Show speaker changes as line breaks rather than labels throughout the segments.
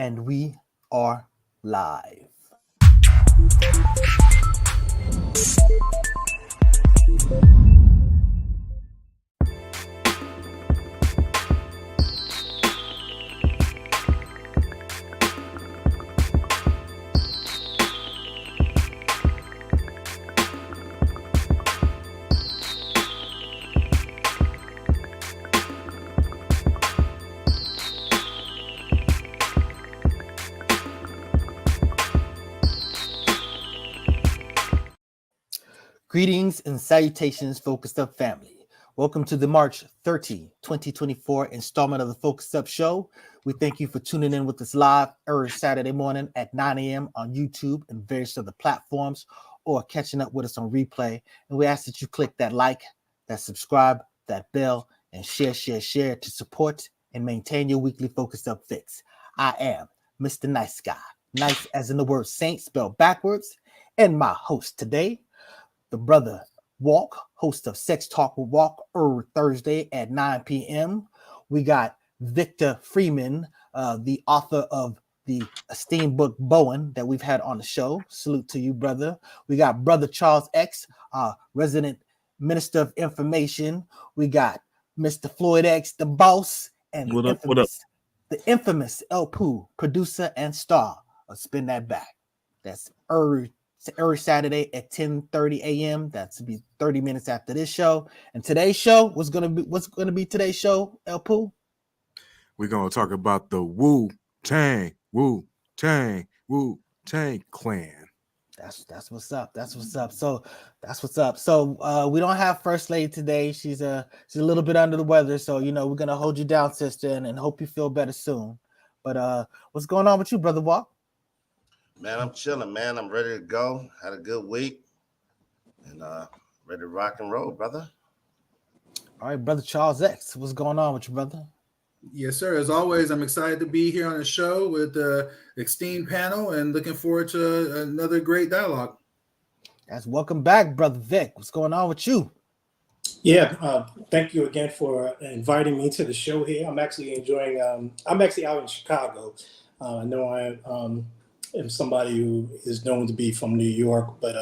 and we are live. Greetings and salutations, Focused Up family. Welcome to the March 30, 2024 installment of the Focused Up Show. We thank you for tuning in with us live every Saturday morning at 9 a.m. on YouTube and various other platforms, or catching up with us on replay. And we ask that you click that like, that subscribe, that bell, and share to support and maintain your weekly Focused Up fix. I am Mr. Nice Guy, nice as in the word saint spelled backwards, and my host today, the brother Walk, host of Sex Talk with Walk, every Thursday at 9 p.m. We got Victor Freeman, the author of the esteemed book Bowen that we've had on the show. Salute to you, brother. We got brother Charles X, resident minister of information. We got Mr. Floyd X, the boss, and the infamous El Pooh, producer and star of Spin That Back. That's every Saturday at 10:30 a.m. That's be 30 minutes after this show. And today's show, what's gonna be today's show, El Pooh?
We're gonna talk about the Wu-Tang clan.
That's what's up. That's what's up. So that's what's up. So we don't have First Lady today. She's a little bit under the weather. So we're gonna hold you down, sister, and hope you feel better soon. But what's going on with you, brother Walk?
Man, I'm chilling, man. I'm ready to go. Had a good week. And ready to rock and roll, brother.
All right, brother Charles X. What's going on with you, brother?
Yes, sir. As always, I'm excited to be here on the show with the esteemed panel and looking forward to another great dialogue.
Guys, welcome back, brother Vic. What's going on with you?
Yeah, thank you again for inviting me to the show here. I'm actually enjoying. I'm actually out in Chicago. I know I am somebody who is known to be from New York, but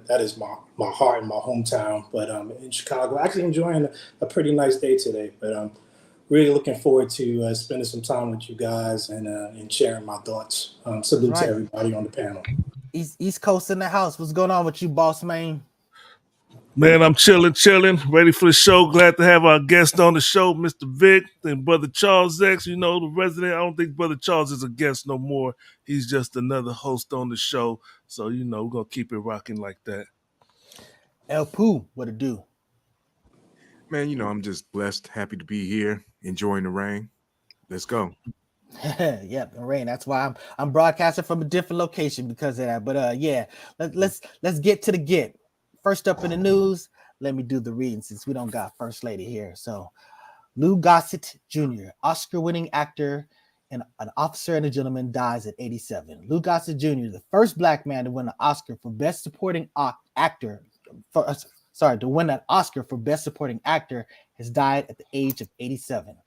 that is my heart and my hometown. But in Chicago, actually enjoying a pretty nice day today. But I'm really looking forward to spending some time with you guys and sharing my thoughts. Salute to everybody on the panel.
East Coast in the house. What's going on with you, boss man?
Man, I'm chilling, ready for the show. Glad to have our guest on the show, Mr. Vic, and Brother Charles X, the resident. I don't think Brother Charles is a guest no more. He's just another host on the show. So, we're going to keep it rocking like that.
El Pooh, what it do?
Man, I'm just blessed, happy to be here, enjoying the rain. Let's go.
Yep, the rain. That's why I'm broadcasting from a different location because of that. But let's get to the get. First up in the news, let me do the reading since we don't got First Lady here. So, Lou Gossett Jr., Oscar-winning actor and an officer and a gentleman, dies at 87. Lou Gossett Jr., the first black man to win an Oscar for Best Supporting Actor, to win an Oscar for Best Supporting Actor, has died at the age of 87.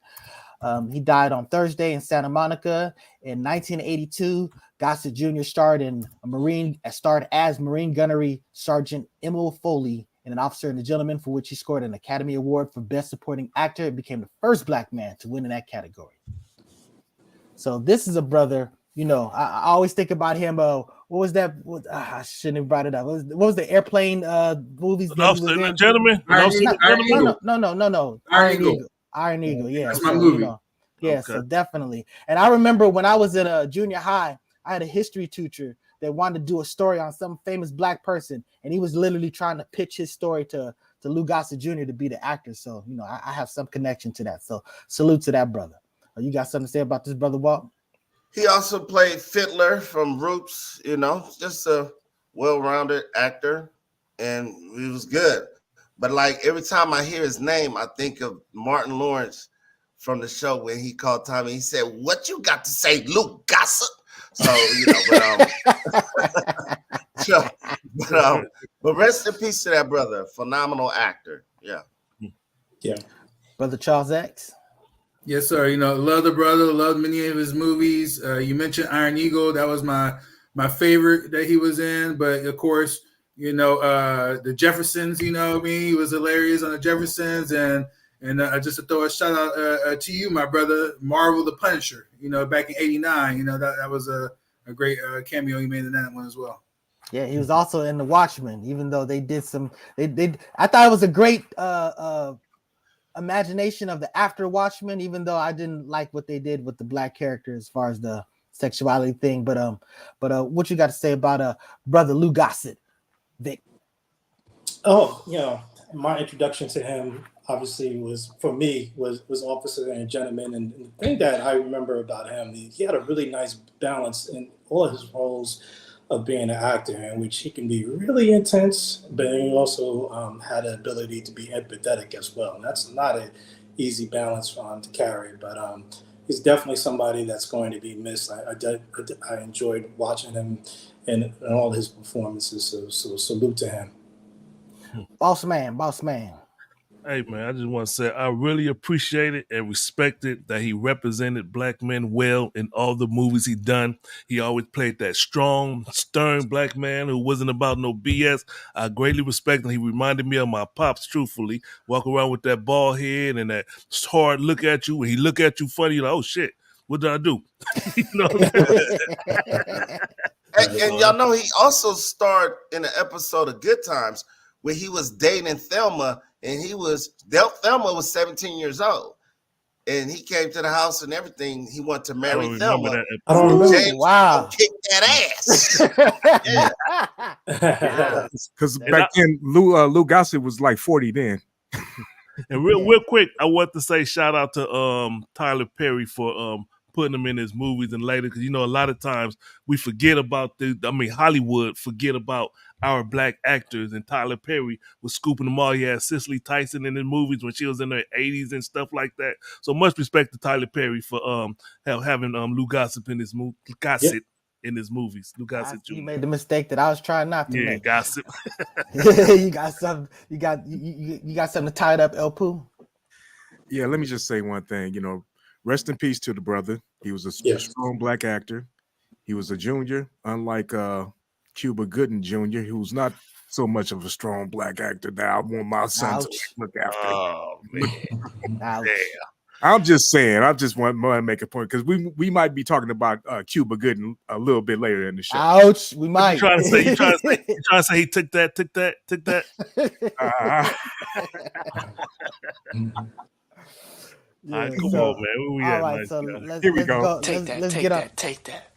He died on Thursday in Santa Monica. In 1982, Gossett Jr. starred as Marine Gunnery Sergeant Emil Foley in An Officer and a Gentleman, for which he scored an Academy Award for Best Supporting Actor. It became the first black man to win in that category. So this is a brother, I always think about him. What was that? I shouldn't have brought it up. What was the airplane movies?
An Officer and a Gentleman?
No. Iron Eagle, yeah.
That's my movie.
Yeah, okay. So definitely. And I remember when I was in a junior high, I had a history teacher that wanted to do a story on some famous black person, and he was literally trying to pitch his story to Lou Gossett Jr. to be the actor. So, I have some connection to that. So salute to that brother. You got something to say about this, brother Walt?
He also played Fiddler from Roots, just a well-rounded actor, and he was good. But like every time I hear his name, I think of Martin Lawrence from the show when he called Tommy. He said, "What you got to say, Luke Gossett?" So but rest in peace to that brother, phenomenal actor. Yeah.
Brother Charles X.
Yes, sir. You know, love the brother, love many of his movies. You mentioned Iron Eagle. That was my favorite that he was in. But of course, you know, the Jeffersons, you know what I mean? He was hilarious on the Jeffersons. And just to throw a shout out to you, my brother, Marvel the Punisher, you know, back in '89. You know, that was a great cameo he made in that one as well.
Yeah, he was also in The Watchmen, even though they did some I thought it was a great imagination of the after Watchmen, even though I didn't like what they did with the black character as far as the sexuality thing. But what you got to say about brother Lou Gossett, Vic?
Oh, you know, my introduction to him obviously was Officer and Gentleman, and the thing that I remember about him, he had a really nice balance in all of his roles of being an actor, in which he can be really intense, but he also had the ability to be empathetic as well. And that's not an easy balance for him to carry, but he's definitely somebody that's going to be missed. I enjoyed watching him in all his performances, so salute to him.
Boss man.
Hey man, I just want to say I really appreciate it and respect it that he represented black men well in all the movies he done. He always played that strong, stern black man who wasn't about no BS. I greatly respect him. He reminded me of my pops, truthfully. Walk around with that bald head and that hard look at you. When he look at you funny, you're like, oh shit, what did I do? You know what I'm saying?
And y'all know he also starred in an episode of Good Times where he was dating Thelma, and Thelma was 17 years old, and he came to the house and everything. He wanted to marry Thelma.
I don't remember.
James kicked that ass.
Because back then Lou Gossett was like 40 then.
And real quick, I want to say shout out to Tyler Perry for putting him in his movies and later, because you know a lot of times we forget about Hollywood forget about our black actors, and Tyler Perry was scooping them all. He had Cicely Tyson in his movies when she was in her 80s and stuff like that. So much respect to Tyler Perry for having Lou Gossett in his in his movies. Lou Gossett Jr.
You made the mistake that I was trying not to make.
Yeah, Gossett.
You got something. You got something to tie it up, El Poo?
Yeah, let me just say one thing. You know, rest in peace to the brother. He was a strong black actor. He was a junior, unlike Cuba Gooding Jr., who's not so much of a strong black actor that I want my son to look after.
Oh man.
Ouch.
I'm just saying. I just want to make a point because we might be talking about Cuba Gooding a little bit later in the show.
Ouch. We might.
You trying to say he took that? All right, come on, man. Where we at?
Right, so
here we go.
Take that.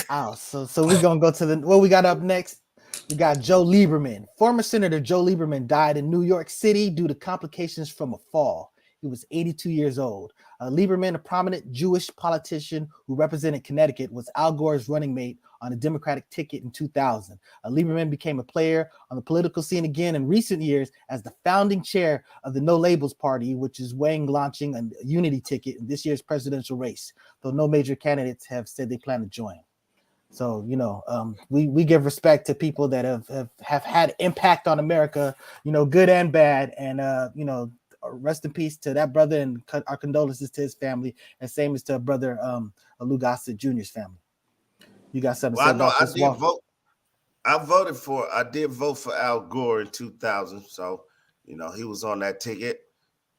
Oh, so we're gonna go to what we got up next. We got Joe Lieberman. Former Senator Joe Lieberman died in New York City due to complications from a fall. He was 82 years old. Lieberman, a prominent Jewish politician who represented Connecticut, was Al Gore's running mate on a Democratic ticket in 2000. Lieberman became a player on the political scene again in recent years as the founding chair of the No Labels Party, which is weighing launching a unity ticket in this year's presidential race, though no major candidates have said they plan to join. So, you know, we give respect to people that have had impact on America, you know, good and bad. And, you know, rest in peace to that brother, and our condolences to his family, and same as to brother Lou Gossett Jr.'s family. You got something to say about this?
I did vote for Al Gore in 2000. So, you know, he was on that ticket.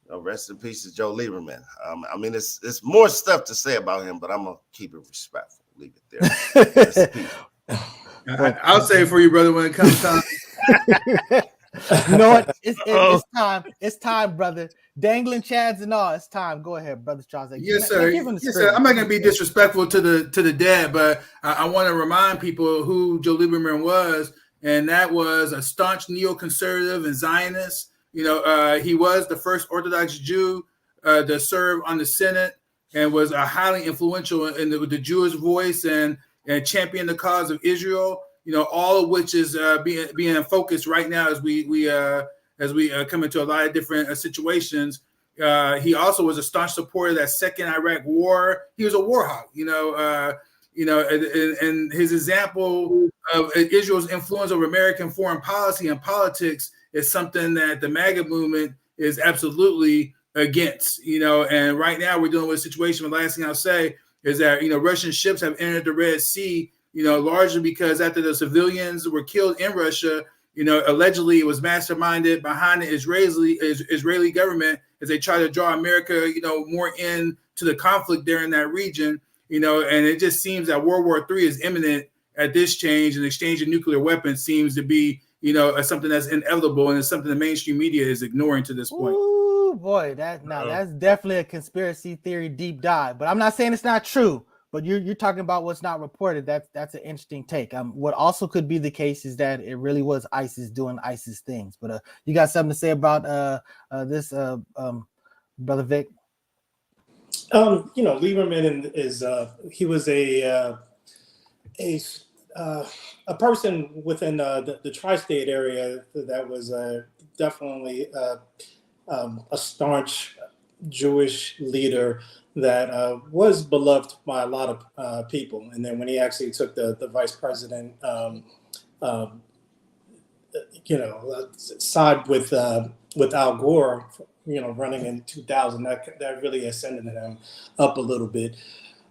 You know, rest in peace to Joe Lieberman. I mean, it's more stuff to say about him, but I'm going to keep it respectful. Leave it there.
I'll say it for you, brother, when it comes time.
You know what? It's time. It's time, brother. Dangling chads and all. It's time. Go ahead, brother Charles.
Yes, sir. Yes, sir. I'm not going to be disrespectful to the dead, but I want to remind people who Joe Lieberman was, and that was a staunch neoconservative and Zionist. You know, he was the first Orthodox Jew to serve on the Senate, and was highly influential in the Jewish voice and championed the cause of Israel. You know, all of which is being in focus right now as we come into a lot of different situations. He also was a staunch supporter of that second Iraq war. He was a war hawk, and his example of Israel's influence over American foreign policy and politics is something that the MAGA movement is absolutely against, and right now we're dealing with a situation. The last thing I'll say is that, Russian ships have entered the Red Sea, largely because after the civilians were killed in Russia, allegedly it was masterminded behind the Israeli government as they try to draw America, more into the conflict there in that region, and it just seems that World War III is imminent at this change, and exchange of nuclear weapons seems to be, something that's inevitable, and it's something the mainstream media is ignoring to this point.
Ooh, boy, that's definitely a conspiracy theory deep dive. But I'm not saying it's not true. But you're talking about what's not reported. That's an interesting take. What also could be the case is that it really was ISIS doing ISIS things. But you got something to say about this, Brother Vic?
Lieberman is he was a person within the tri-state area that was definitely a staunch Jewish leader that was beloved by a lot of people. And then when he actually took the vice president, side with Al Gore, running in 2000, that really ascended him up a little bit.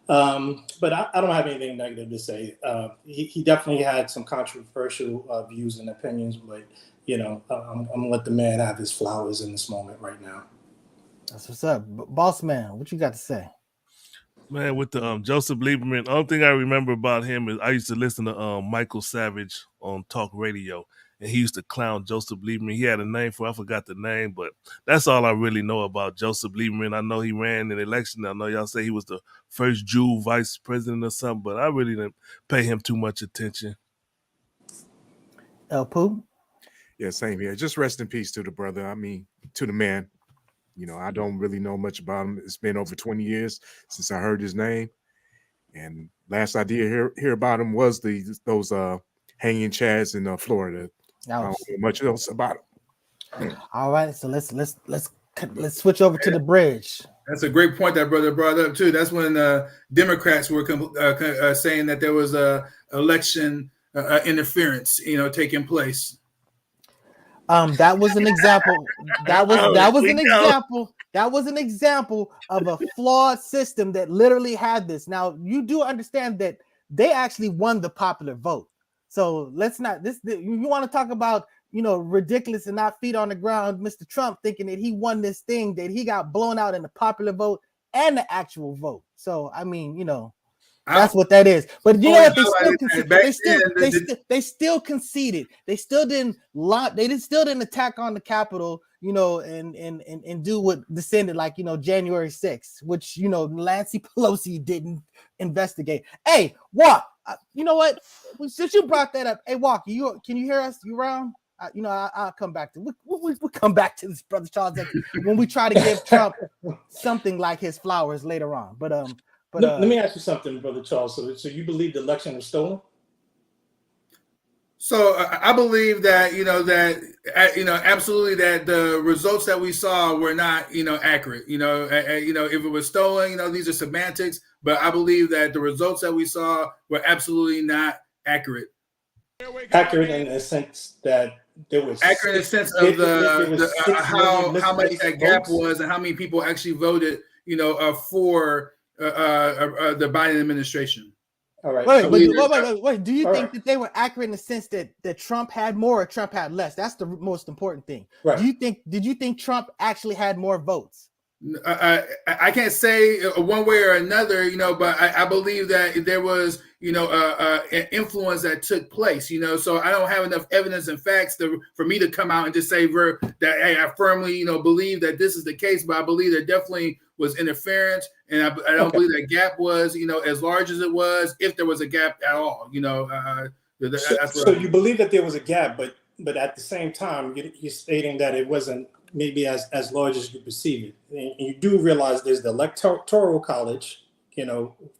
But I don't have anything negative to say. He definitely had some controversial views and opinions, but I'm gonna let the man have his flowers in this moment right now.
That's what's up. Boss man, what you got to say?
Man, with the Joseph Lieberman, the only thing I remember about him is I used to listen to Michael Savage on talk radio, and he used to clown Joseph Lieberman. He had a name I forgot the name, but that's all I really know about Joseph Lieberman. I know he ran an election. I know y'all say he was the first Jew vice president or something, but I really didn't pay him too much attention.
El Pooh?
Yeah, same here. Just rest in peace to the brother. I mean, to the man. I don't really know much about him. It's been over 20 years since I heard his name. And last I did hear about him was those hanging chads in Florida. I don't know much else about him.
All right, so let's switch over to the bridge.
That's a great point that brother brought up too. That's when Democrats were saying that there was election interference, taking place.
That was an example. That was an example of a flawed system that literally had this. Now you do understand that they actually won the popular vote. So let's not you want to talk about ridiculous and not feet on the ground, Mr. Trump thinking that he won this thing, that he got blown out in the popular vote and the actual vote. So I mean, that's what that is. But you know what? They still conceded. They still didn't attack on the Capitol, and do what descended like January 6th, which Nancy Pelosi didn't investigate. Hey, Walk, you know what? Since you brought that up, hey, Walk, can you hear us? You around? I'll come back to we'll come back to this, Brother Charles, when we try to give Trump something like his flowers later on. But
let me ask you something, Brother Charles. So you believe the election was stolen?
So I believe that absolutely that the results that we saw were not accurate. If it was stolen, these are semantics. But I believe that the results that we saw were absolutely not accurate.
Accurate in the sense that there was
accurate in the sense of how much that gap was and how many people actually voted for the Biden administration.
All right.
Wait. Do you think that they were accurate in the sense that Trump had more or Trump had less? That's the most important thing.
Right.
Did you think Trump actually had more votes?
I can't say one way or another, but I believe that there was, an influence that took place, so I don't have enough evidence and facts for me to come out and just say that, hey, I firmly, believe that this is the case, but I believe there definitely was interference. And I don't believe that gap was, as large as it was, if there was a gap at all,
So you believe that there was a gap, but at the same time, you're stating that it wasn't maybe as large as you perceive it. And you do realize there's the electoral college,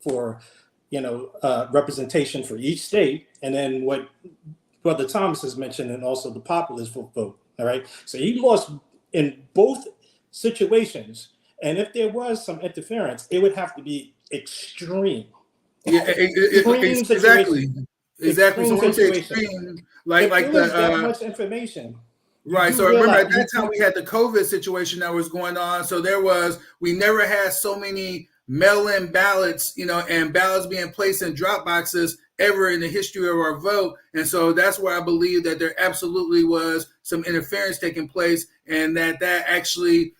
for, representation for each state. And then what Brother Thomas has mentioned, and also the populist vote. All right. So he lost in both situations. And if there was some interference, it would have to be extreme.
Yeah, exactly. So when you say extreme, like
that much information.
Right. So remember at that time we had the COVID situation that was going on. So we never had so many mail-in ballots, and ballots being placed in drop boxes ever in the history of our vote. And so that's where I believe that there absolutely was some interference taking place, and that actually,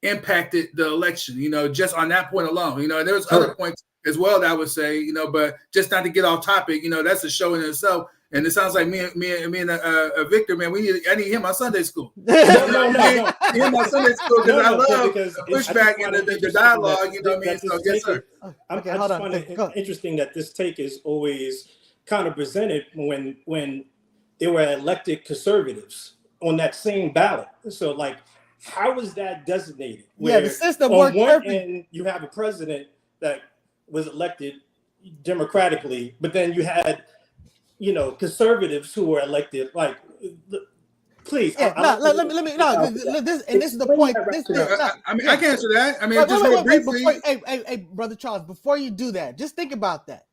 impacted the election, just on that point alone. There was other points as well that I would say, but just not to get off topic, that's a show in itself. And it sounds like me and Victor, man, I need him on Sunday school.
No.
Him on Sunday school because I love the pushback and the dialogue. You know what I mean? So yes, sir.
I just find it interesting that this take is always kind of presented when they were elected conservatives on that same ballot. So like, how was that designated?
Yeah, the system worked perfect.
And you have a president that was elected democratically, but then you had conservatives who were elected. Like, please.
Yeah, this is the point.
I can answer that. I mean, just real briefly.
Hey, Brother Charles, before you do that, just think about that.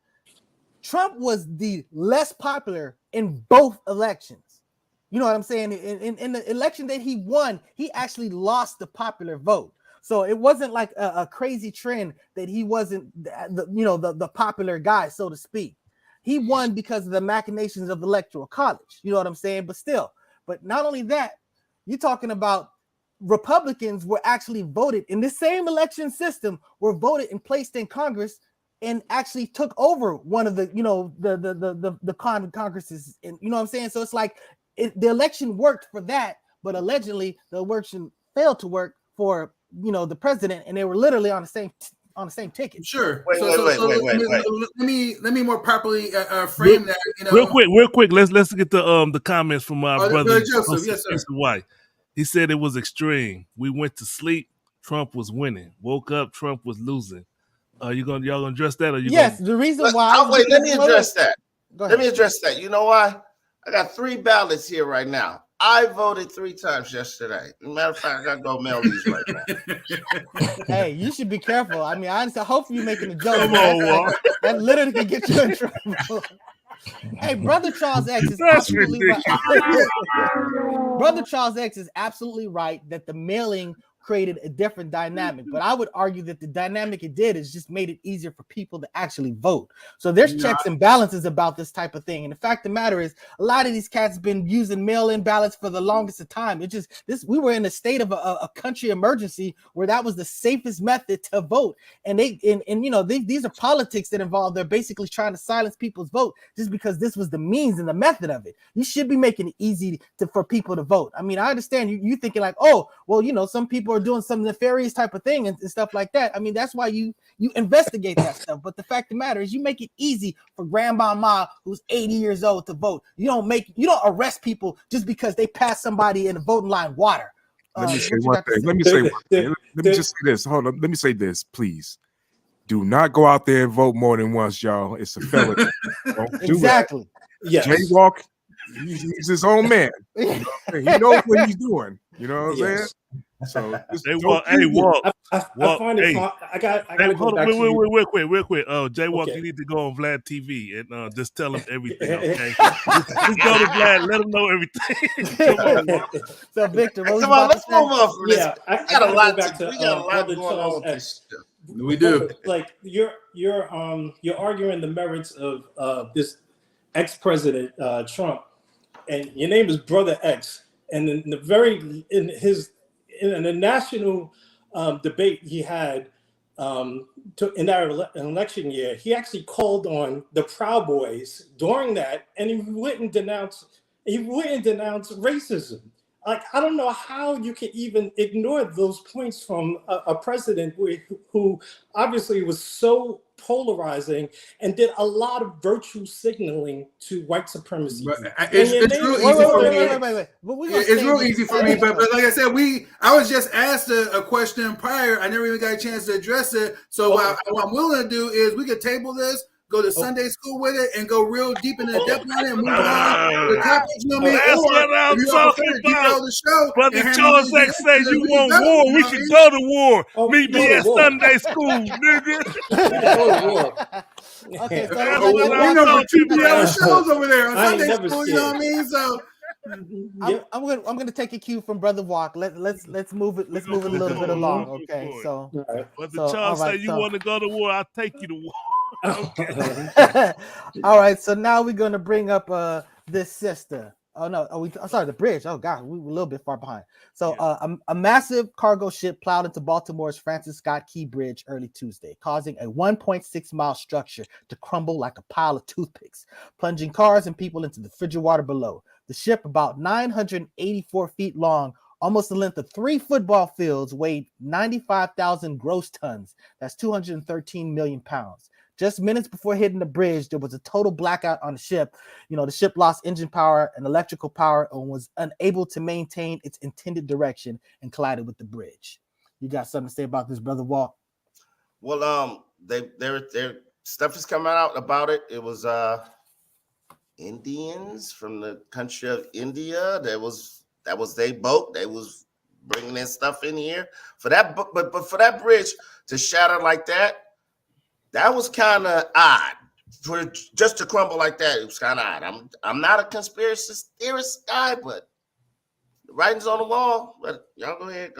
Trump was the less popular in both elections. You know what I'm saying? In the election that he won, he actually lost the popular vote. So it wasn't like a crazy trend that he wasn't the popular guy, so to speak. He won because of the machinations of the Electoral College. You know what I'm saying? But not only that, you're talking about Republicans were actually voted in the same election system, were voted and placed in Congress and actually took over one of the Congresses. And you know what I'm saying? So it's like the election worked for that, but allegedly the election failed to work for the president, and they were literally on the same ticket.
Sure.
Wait.
Let me more properly frame that.
Real quick. Let's get the comments from my brother
Joseph. Yes, sir.
White. He said it was extreme. We went to sleep, Trump was winning. Woke up, Trump was losing. Y'all gonna address that? Or
the reason why.
Let me address that. Let me address that. You know why? I got 3 ballots here right now. I voted 3 times yesterday. As a matter of fact, I gotta go mail these right now.
Hey, you should be careful. I mean, honestly, hopefully you're making a joke. That literally can get you in trouble. Hey, Brother Charles X is absolutely right. Brother Charles X is absolutely right that the mailing created a different dynamic, but I would argue that the dynamic it did is just made it easier for people to actually vote. So there's checks and balances about this type of thing. And the fact of the matter is, a lot of these cats have been using mail-in ballots for the longest of time. We were in a state of a country emergency where that was the safest method to vote. And these are politics that involve, they're basically trying to silence people's vote just because this was the means and the method of it. You should be making it easy for people to vote. I mean, I understand you thinking like, oh, well, some people are doing some nefarious type of thing and stuff like that. I mean, that's why you investigate that stuff. But the fact of the matter is, you make it easy for grandma who's 80 years old to vote. You don't arrest people just because they pass somebody in the voting line water.
Let me say one thing. Let me just say this. Hold on. Let me say this, please. Do not go out there and vote more than once, y'all. It's a felony. Don't do
exactly.
Yes.
Jaywalk. He's his own man. He knows what he's doing. You know what I'm saying? So
Walk.
I find it. I got to go back
real quick. Jaywalk, okay. You need to go on Vlad TV and just tell him everything. Okay, just go to Vlad, let him know everything. Come on.
So Victor,
come on, let's move on from this.
Yeah,
we got a lot going on with this stuff.
We do.
Like you're arguing the merits of this ex-president Trump, and your name is Brother X, and in the national debate he had in that election year, he actually called on the Proud Boys during that, and he wouldn't denounce racism. Like, I don't know how you can even ignore those points from a president who obviously was so polarizing and did a lot of virtue signaling to white supremacy.
It's real easy for me. But like I said, I was just asked a question prior. I never even got a chance to address it. So what I'm willing to do is we could table this, go to Sunday school with it, and go real deep into the depth on it and move on to the topics. You know what I mean?
That's what I'm talking about.
The show,
Brother Charles X says you want war. We should go to war. Meet me at Sunday school, nigga.
Okay,
we know for 2 shows over there on Sunday school. You know what I mean? So
I'm gonna take a cue from Brother Walk. Let's move it. Let's move it a little bit along. Okay, so
But the
so, all
Charles
right,
say you
so-
want to go to war, I'll take you to war.
all right, so now we're gonna bring up this sister. Oh no, I'm sorry, the bridge. Oh god, we were a little bit far behind. So a massive cargo ship plowed into Baltimore's Francis Scott Key Bridge early Tuesday, causing a 1.6-mile structure to crumble like a pile of toothpicks, plunging cars and people into the frigid water below. The ship, about 984 feet long, almost the length of 3 football fields, weighed 95,000 gross tons. That's 213 million pounds. Just minutes before hitting the bridge, there was a total blackout on the ship. The ship lost engine power and electrical power and was unable to maintain its intended direction and collided with the bridge. You got something to say about this, Brother Walt?
Well, their stuff is coming out about it. It was Indians from the country of India. That was their boat. They was bringing in stuff in here for that. But for that bridge to shatter like that. That was kind of odd. For just to crumble like that, it was kind of odd. I'm not a conspiracy theorist guy, but the writing's on the wall. But y'all go ahead.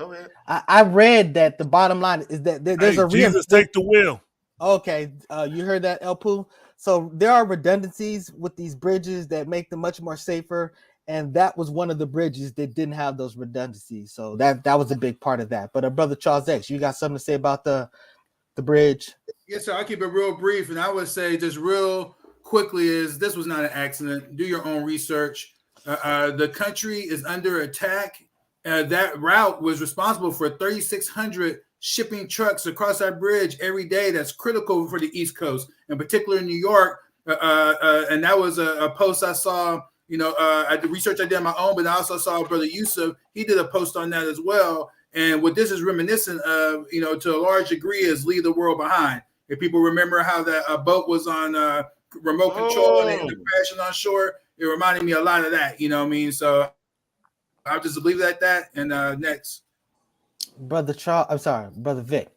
I read that the bottom line is that there's a
Jesus take the wheel.
Okay, you heard that, El Poo? So there are redundancies with these bridges that make them much more safer, and that was one of the bridges that didn't have those redundancies. So that was a big part of that. But Brother Charles X, you got something to say about the bridge?
Yes, sir. I'll keep it real brief, and I would say just real quickly is this was not an accident. Do your own research. The country is under attack. That route was responsible for 3,600 shipping trucks across that bridge every day. That's critical for the East Coast, in particular in New York. And that was a post I saw. I did research I did on my own, but I also saw Brother Yusuf. He did a post on that as well. And what this is reminiscent of, to a large degree, is Leave the World Behind. If people remember how that boat was on remote control and it ended up crashing on shore, it reminded me a lot of that. You know what I mean? So I'll just leave it at that. And next,
Brother Charles. I'm sorry, Brother Vic.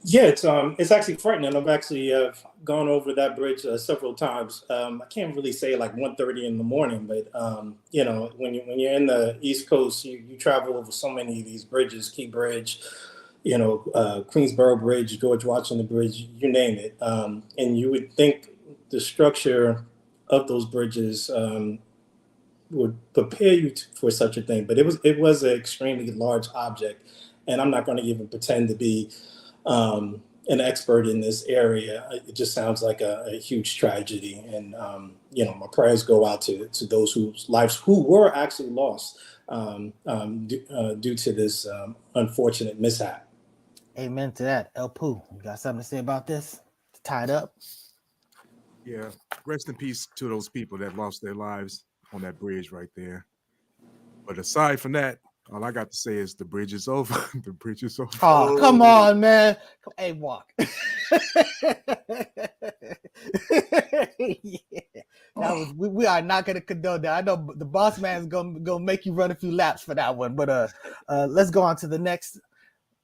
Yeah, it's actually frightening. I've actually gone over that bridge several times. I can't really say like 1:30 in the morning, but when you're in the East Coast, you travel over so many of these bridges, Key Bridge, Queensboro Bridge, George Washington Bridge, you name it. And you would think the structure of those bridges would prepare you for such a thing, but it was an extremely large object, and I'm not going to even pretend to be an expert in this area. It just sounds like a huge tragedy, and my prayers go out to those whose lives who were actually lost due to this unfortunate mishap.
Amen to that. El Poo, you got something to say about this? To tie it up?
Yeah. Rest in peace to those people that lost their lives on that bridge right there. But aside from that, all I got to say is the bridge is over. The bridge is over.
Oh, come on, man. Hey, Walk. Yeah. We are not going to condone that. I know the boss man is going to make you run a few laps for that one. But let's go on to the next.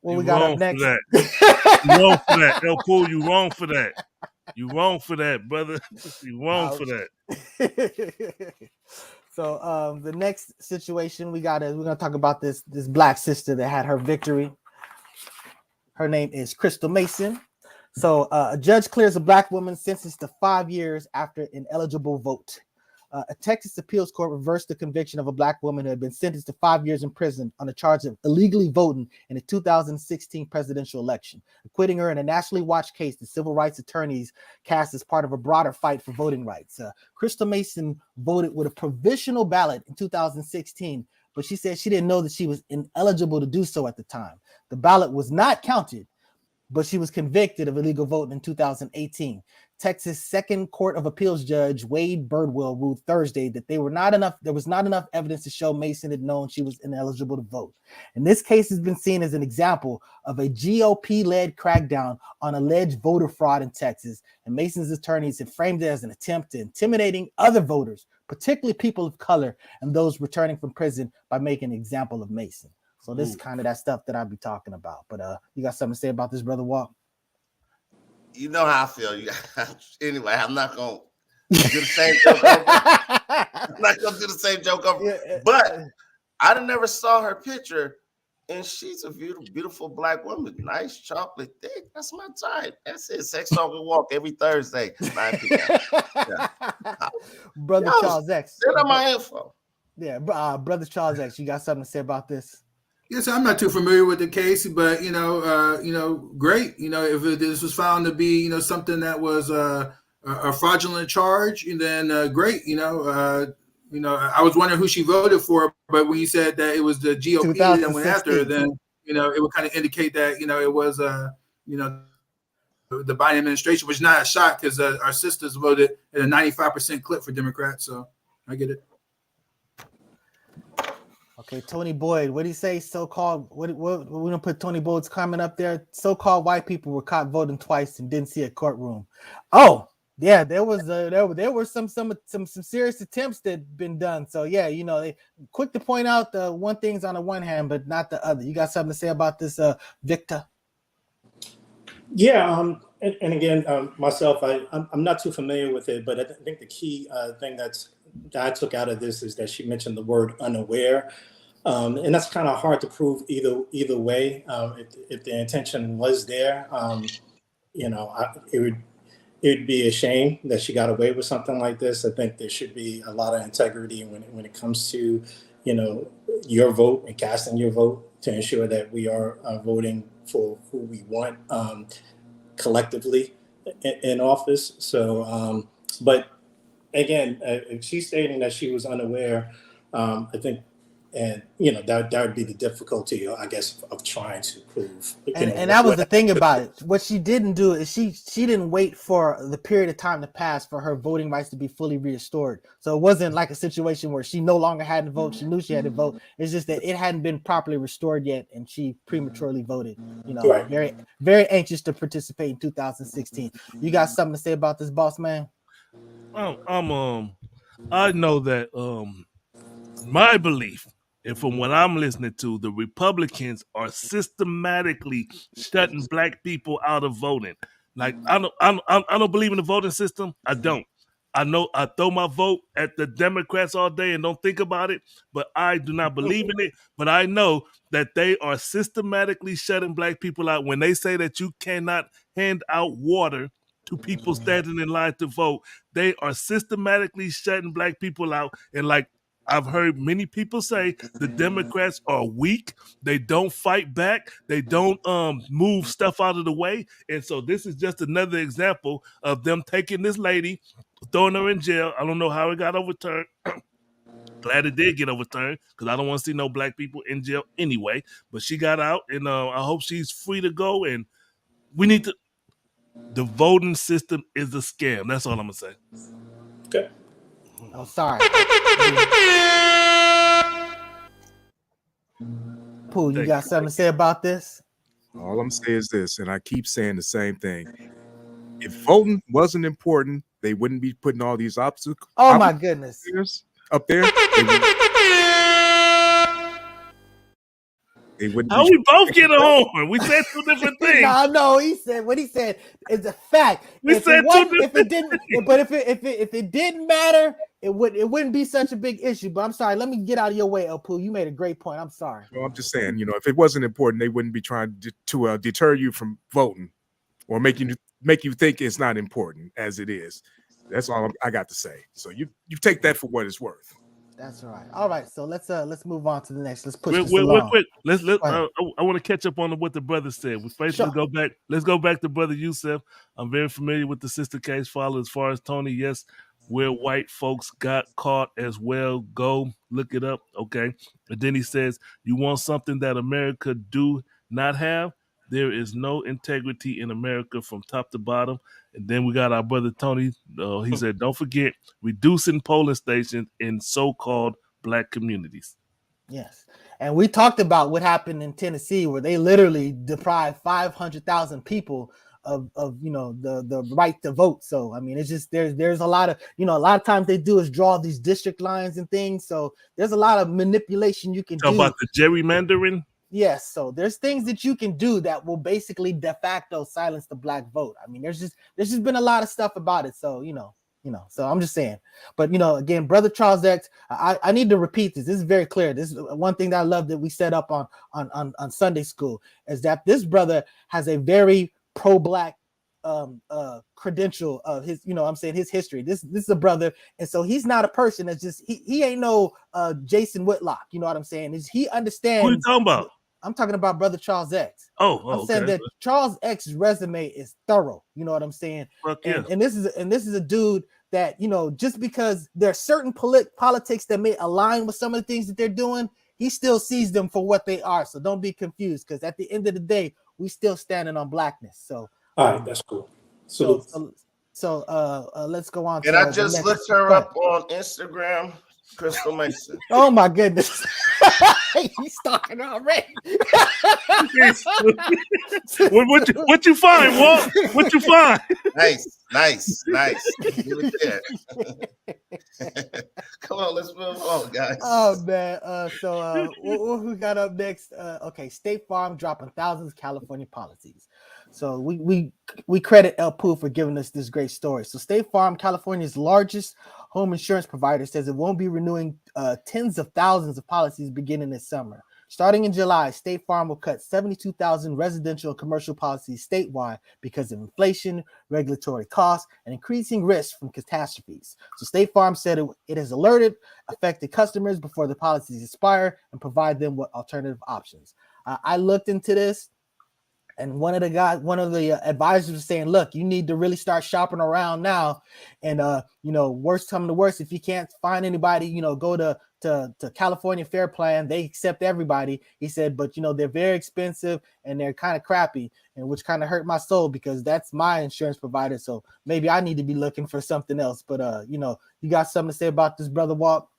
What we got up next?
You wrong for that. El Poo, you wrong for that. You wrong for that, brother. You wrong for that.
So the next situation we're gonna talk about this black sister that had her victory. Her name is Crystal Mason. So a judge clears a black woman sentenced to 5 years after ineligible vote. A Texas appeals court reversed the conviction of a black woman who had been sentenced to 5 years in prison on a charge of illegally voting in the 2016 presidential election, acquitting her in a nationally watched case the civil rights attorneys cast as part of a broader fight for voting rights. Crystal Mason voted with a provisional ballot in 2016, but she said she didn't know that she was ineligible to do so at the time. The ballot was not counted, but she was convicted of illegal voting in 2018. Texas Second Court of Appeals Judge Wade Birdwell ruled Thursday that there was not enough evidence to show Mason had known she was ineligible to vote. And this case has been seen as an example of a GOP-led crackdown on alleged voter fraud in Texas. And Mason's attorneys have framed it as an attempt to intimidating other voters, particularly people of color and those returning from prison, by making an example of Mason. So this is kind of that stuff that I'd be talking about. But you got something to say about this, Brother Walt?
You know how I feel. Anyway, I'm not going do the same joke over. I'm not gonna do the same joke over. But I never saw her picture, and she's a beautiful black woman, nice chocolate thick. That's my type. That's it. Sex Talk and Walk every Thursday, 9 p.m. Yeah.
Brother Charles X.
Send her my info.
Yeah, Brother Charles X, you got something to say about this?
Yes, I'm not too familiar with the case, but great. If this was found to be something that was a fraudulent charge, then great. I was wondering who she voted for, but when you said that it was the GOP that went after her, then it would kind of indicate that it was the Biden administration, which is not a shock because our sisters voted at a 95% clip for Democrats, so I get it.
Okay, Tony Boyd, what did he say? So-called, we're gonna put Tony Boyd's comment up there. So-called white people were caught voting twice and didn't see a courtroom. Oh, yeah, there were some serious attempts that been done. So yeah, they quick to point out the one things on the one hand, but not the other. You got something to say about this, Victor?
Yeah, and again, myself, I'm not too familiar with it, but I think the key thing that I took out of this is that she mentioned the word unaware, and that's kind of hard to prove either way. If the intention was there, it would be a shame that she got away with something like this. I think there should be a lot of integrity when it comes to your vote and casting your vote to ensure that we are voting for who we want collectively in office. So, but again, if she's stating that she was unaware, I think, and that would be the difficulty, I guess, of trying to prove.
And that was the thing about it. What she didn't do is she didn't wait for the period of time to pass for her voting rights to be fully restored. So it wasn't like a situation where she no longer had to vote. She knew she had to vote. It's just that it hadn't been properly restored yet, and she prematurely voted.
Right.
Very, very anxious to participate in 2016. You got something to say about this, boss man?
I know that my belief, and from what I'm listening to, the Republicans are systematically shutting black people out of voting. Like I don't believe in the voting system. I don't. I know I throw my vote at the Democrats all day and don't think about it, but I do not believe in it. But I know that they are systematically shutting black people out when they say that you cannot hand out water to people standing in line to vote. They are systematically shutting black people out. And like I've heard many people say, the Democrats are weak. They don't fight back. They don't move stuff out of the way. And so this is just another example of them taking this lady, throwing her in jail. I don't know how it got overturned. Glad it did get overturned because I don't want to see no black people in jail anyway. But she got out, and I hope she's free to go. And we need to. The voting system is a scam. That's all I'm gonna say.
Okay.
Oh, sorry. Pooh, you got something to say about this?
All I'm saying is this, and I keep saying the same thing. If voting wasn't important, they wouldn't be putting all these obstacles.
Oh my goodness!
Up there.
How we both get a horn? We said two different things.
No, he said what he said is a fact.
We said two different
things. But if it didn't matter, it wouldn't be such a big issue. But I'm sorry, let me get out of your way, Pooh. You made a great point. I'm sorry.
Well, I'm just saying, if it wasn't important, they wouldn't be trying to deter you from voting or make you think it's not important as it is. That's all I got to say. So you take that for what it's worth.
That's right. All right. So let's move on to the next. Let's push this
real
along.
Quick. I want to catch up on what the brother said. Let's go back. Let's go back to Brother Yusef. I'm very familiar with the sister case file as far as Tony. Yes, where white folks got caught as well. Go look it up. Okay. And then he says, you want something that America do not have? There is no integrity in America from top to bottom. And then we got our brother Tony. He said, don't forget, reducing polling stations in so-called black communities.
Yes. And we talked about what happened in Tennessee, where they literally deprived 500,000 people of the right to vote. So I mean, it's just there's a lot of times they do is draw these district lines and things. So there's a lot of manipulation you can do.
About the gerrymandering.
Yes, so there's things that you can do that will basically de facto silence the black vote. I mean, there's just been a lot of stuff about it. So So I'm just saying. But again, brother Charles X, I need to repeat this. This is very clear. This is one thing that I love that we set up on Sunday school, is that this brother has a very pro-black credential of his, his history. This is a brother, and so he's not a person that's just he ain't no Jason Whitlock. You know what I'm saying? He understands.
Who are you talking about?
I'm talking about brother Charles X. I'm saying that Charles X's resume is thorough. You know what I'm saying? And this is a dude that, just because there are certain politics that may align with some of the things that they're doing, he still sees them for what they are. So don't be confused, because at the end of the day, we still standing on blackness. So
all right, that's cool.
So let's go on.
And I just looked her up on Instagram, Crystal Mason.
Oh my goodness. He's stalking already.
What you find, Walt? What you find?
Nice. Give it there. Come on, let's move on, guys.
Oh man. So what we got up next? Okay, State Farm dropping thousands of California policies. So we credit El Poo for giving us this great story. So State Farm, California's largest home insurance provider, says it won't be renewing tens of thousands of policies beginning this summer. Starting in July, State Farm will cut 72,000 residential and commercial policies statewide because of inflation, regulatory costs, and increasing risks from catastrophes. So State Farm said it has alerted affected customers before the policies expire and provide them with alternative options. I looked into this. And one of the advisors was saying, look, you need to really start shopping around now. And, worst come to worst, if you can't find anybody, go to California Fair Plan. They accept everybody. He said, but, they're very expensive and they're kind of crappy, and which kind of hurt my soul because that's my insurance provider. So maybe I need to be looking for something else. But, you got something to say about this, Brother Walt?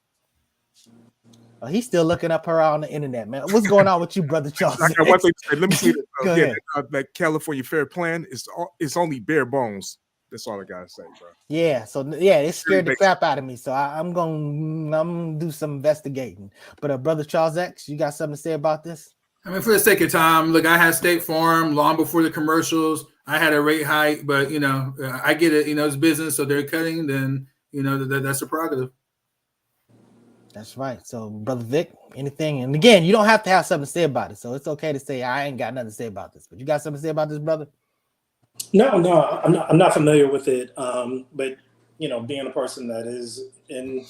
He's still looking up her on the internet, man. What's going on with you, Brother Charles?
I got one thing to say. Let me see
that.
That California Fair Plan is only bare bones. That's all I gotta say, bro.
Yeah, so it scared the crap out of me. So I'm gonna do some investigating. But Brother Charles X, you got something to say about this?
I mean, for the sake of time, look, I had State Farm long before the commercials. I had a rate hike, but I get it. It's business, so they're cutting. Then that's a prerogative.
That's right. So, Brother Vic, anything? And again, you don't have to have something to say about it. So it's okay to say I ain't got nothing to say about this. But you got something to say about this, brother?
No, I'm not familiar with it. But being a person that is in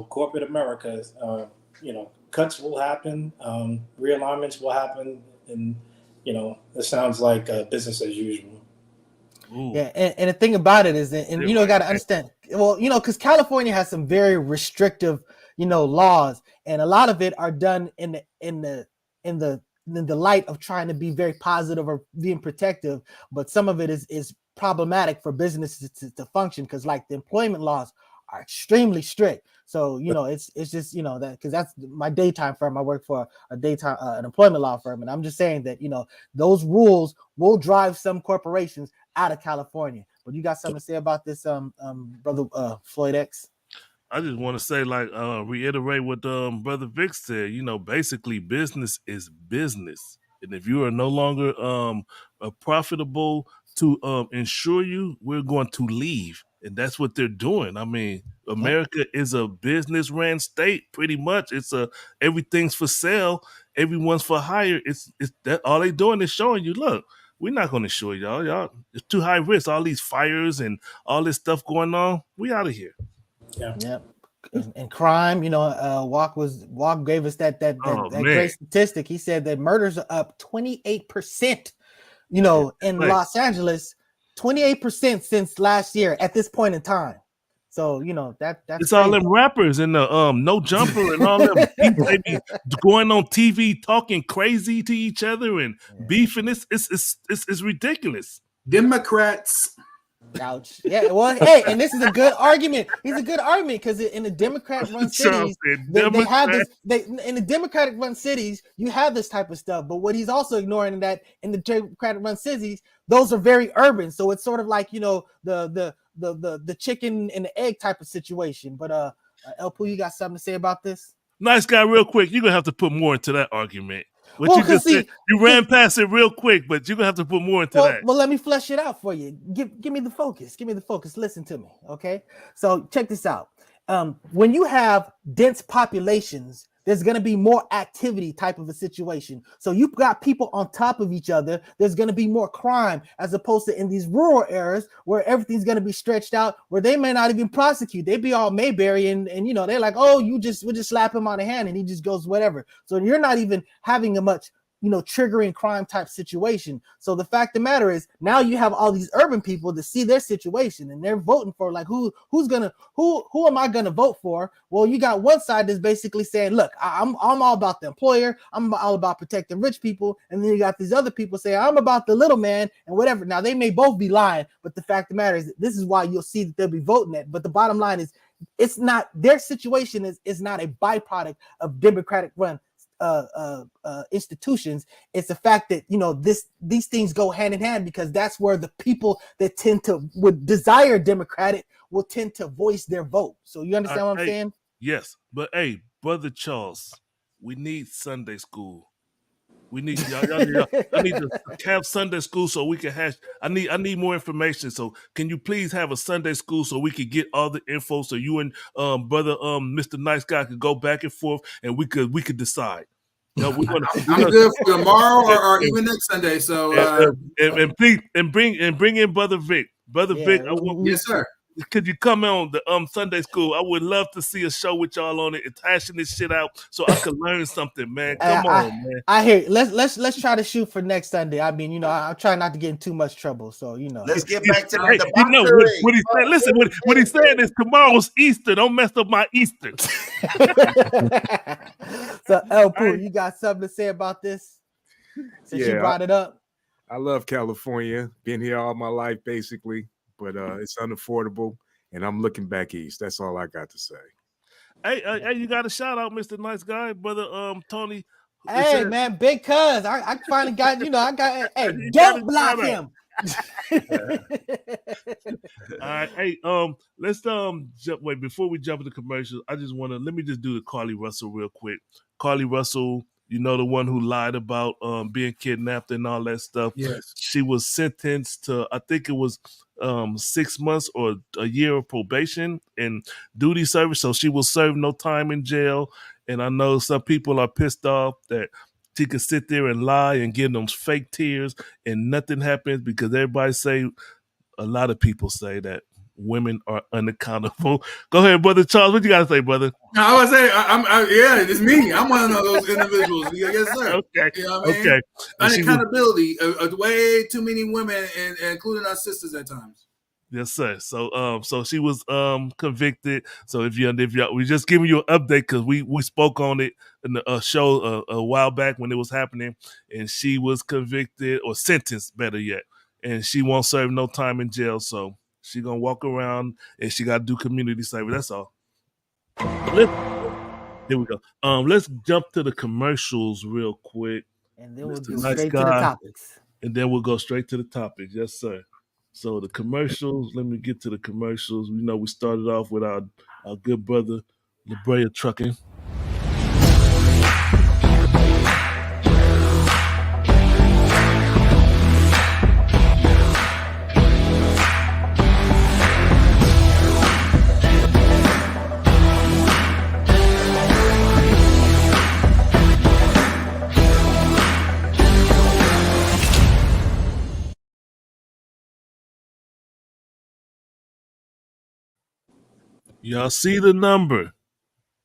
corporate America, cuts will happen, realignments will happen, and it sounds like business as usual.
Ooh. Yeah, and the thing about it is, and got to understand. Well, because California has some very restrictive laws, and a lot of it are done in the light of trying to be very positive or being protective, but some of it is problematic for businesses to function, because like the employment laws are extremely strict. So it's just that, because that's my daytime firm. I work for an employment law firm, and I'm just saying that those rules will drive some corporations out of California. But you got something to say about this, Brother Floyd X?
I just want to say, reiterate what Brother Vic said. Basically, business is business, and if you are no longer profitable to insure you, we're going to leave, and that's what they're doing. I mean, America is a business-ran state, pretty much. It's everything's for sale, everyone's for hire. It's that all they doing is showing you, look, we're not going to insure y'all. It's too high risk. All these fires and all this stuff going on. We out of here.
Yeah. And crime, Walk gave us that great statistic. He said that murders are up 28%, in Los Angeles, 28% since last year at this point in time. So that's
it's
crazy.
All them rappers and the No Jumper and all them people, they be going on TV talking crazy to each other and beefing. It's ridiculous.
Democrats.
Ouch. Yeah, well, hey, and this is a good argument. It's a good argument because in the Democrat-run cities, they have this. In the Democratic-run cities, you have this type of stuff. But what he's also ignoring is that in the Democratic-run cities, those are very urban. So it's sort of like the chicken and the egg type of situation. But El Poo, you got something to say about this?
Nice guy, real quick. You're gonna have to put more into that argument. What
Well,
you just said, you ran
'cause-
past it real quick, but you're gonna have to put more into that.
Well, let me flesh it out for you. Give me the focus. Give me the focus. Listen to me, okay? So check this out. When you have dense populations, there's going to be more activity type of a situation. So you've got people on top of each other. There's going to be more crime as opposed to in these rural areas where everything's going to be stretched out, where they may not even prosecute. They be all Mayberry and they're like, oh, we'll just slap him on the hand and he just goes whatever. So you're not even having a much triggering crime type situation. So the fact of the matter is now you have all these urban people to see their situation and they're voting for like who am I gonna vote for? Well, you got one side that's basically saying, look, I'm all about the employer, I'm all about protecting rich people, and then you got these other people saying I'm about the little man and whatever. Now they may both be lying, but the fact of the matter is this is why you'll see that they'll be voting that. But the bottom line is it's not their situation is not a byproduct of Democratic run institutions. It's the fact that these things go hand in hand, because that's where the people that would desire Democratic will tend to voice their vote. So you understand what I'm saying?
Yes, but hey, Brother Charles, we need Sunday school. We need y'all I need to have Sunday school so we can hash. I need more information. So can you please have a Sunday school so we could get all the info, so you and brother Mr. Nice Guy could go back and forth and we could decide.
I'm good for tomorrow or even next Sunday. So
and please bring in Brother Vic. Brother Vic,
yes, sir.
Could you come on the Sunday school? I would love to see a show with y'all on it and hashing this shit out so I could learn something, man. Come on, man.
I hear it. Let's try to shoot for next Sunday. I mean, I'm trying not to get in too much trouble. So
let's get back to the
what he said. Listen, what he said is tomorrow's Easter. Don't mess up my Easter.
So El Pooh, you got something to say about this? Since you brought it up.
I love California. Been here all my life, basically. But it's unaffordable, and I'm looking back east. That's all I got to say.
Hey, you got a shout out, Mr. Nice Guy, brother Tony.
Hey, man, big cuz I finally got don't block him.
All right, hey, let's wait before we jump into commercials. Let me just do the Carly Russell real quick. Carly Russell, the one who lied about being kidnapped and all that stuff.
Yes.
She was sentenced to, I think it was 6 months or a year of probation and duty service. So she will serve no time in jail. And I know some people are pissed off that she could sit there and lie and give them fake tears and nothing happens, because a lot of people say that women are unaccountable. Go ahead, Brother Charles. What you got to say, brother?
No, I was saying, it's me. I'm one of those individuals. Yes, sir.
Okay.
You know what I mean?
Okay.
Unaccountability of way too many women, and including our sisters at times.
Yes, sir. So she was convicted. So if you we just giving you an update because we spoke on it in the show a while back when it was happening, and she was convicted or sentenced, better yet, and she won't serve no time in jail. So she gonna walk around and she got to do community service. That's all. Here we go. Let's jump to the commercials real quick,
and then we'll go straight to the topics.
And then we'll go straight to the topics. Yes, sir. So the commercials. Let me get to the commercials. We started off with our good brother La Brea Trucking. Y'all see the number.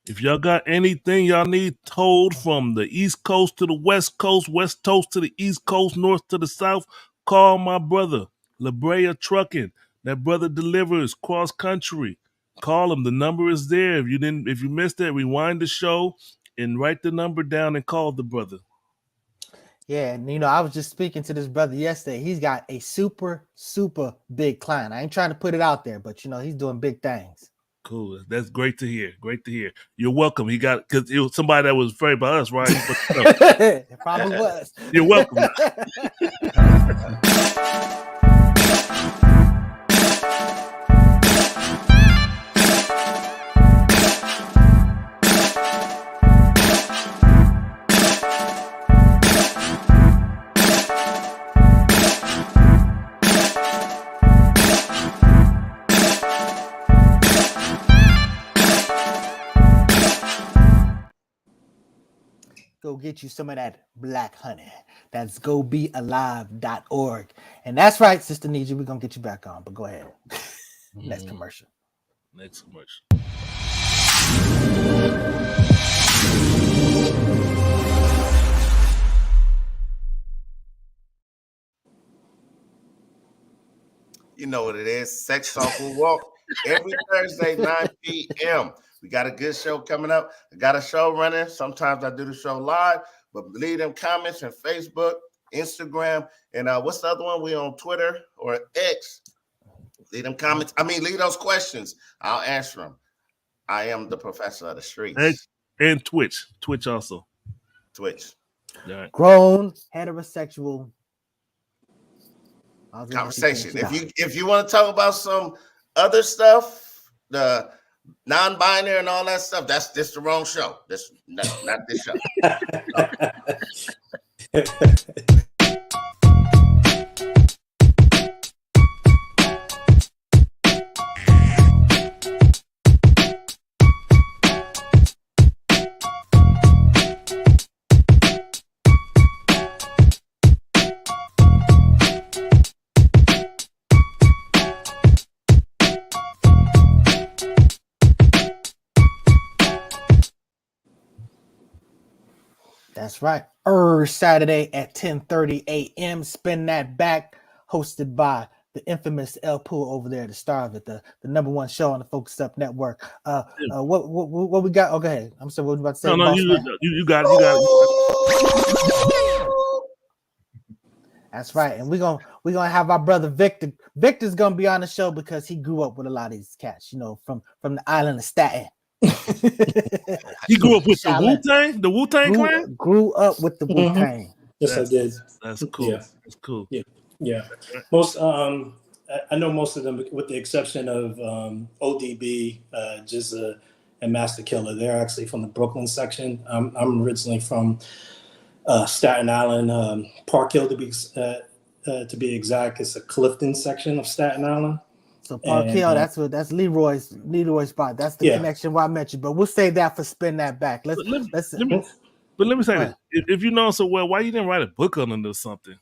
If y'all got anything y'all need towed from the East Coast to the West Coast to the East Coast, North to the South, call my brother, La Brea Trucking. That brother delivers cross country. Call him. The number is there. If you missed it, rewind the show and write the number down and call the brother.
Yeah, and I was just speaking to this brother yesterday. He's got a super, super big client. I ain't trying to put it out there, but he's doing big things.
Cool. That's great to hear. Great to hear. You're welcome. Because it was somebody that was afraid about us, right?
It probably was.
You're welcome.
get you some of that black honey. That's gobealive.org. And that's right, Sister Nija, we're going to get you back on, but go ahead. Next commercial.
Next commercial.
You know what it is. Sex Talk will walk every Thursday, 9 p.m. We got a good show coming up. I got a show running. Sometimes I do the show live, but leave them comments on Facebook, Instagram, and what's the other one? We on Twitter or X. Leave them comments. Leave those questions. I'll answer them. I am the professor of the streets.
And Twitch. Twitch also.
Twitch.
All right.
Grown, heterosexual
conversation. If you want to talk about some other stuff, the non-binary and all that stuff, that's just the wrong show. That's not this show.
That's right. Saturday at 10:30 a.m. Spin That Back, hosted by the infamous El Pool over there, the star of it, the number one show on the Focus Up Network. What we got? Okay, I'm sorry. What was about to say?
No, you got it.
That's right. And we're gonna have our brother Victor. Victor's gonna be on the show because he grew up with a lot of these cats, from the island of Staten.
He grew up with the Wu-Tang clan?
Grew up with the Wu-Tang.
Yes, I did.
That's cool.
Yeah.
That's cool.
Yeah. Most I know most of them, with the exception of ODB, Jizza, and Master Killer. They're actually from the Brooklyn section. I'm originally from Staten Island, Park Hill to be exact. It's a Clifton section of Staten Island.
So Park Hill, that's Leroy's spot. That's the connection where I met you. But we'll save that for Spin That Back. Let me
say this. If you know him so well, why you didn't write a book on him or something?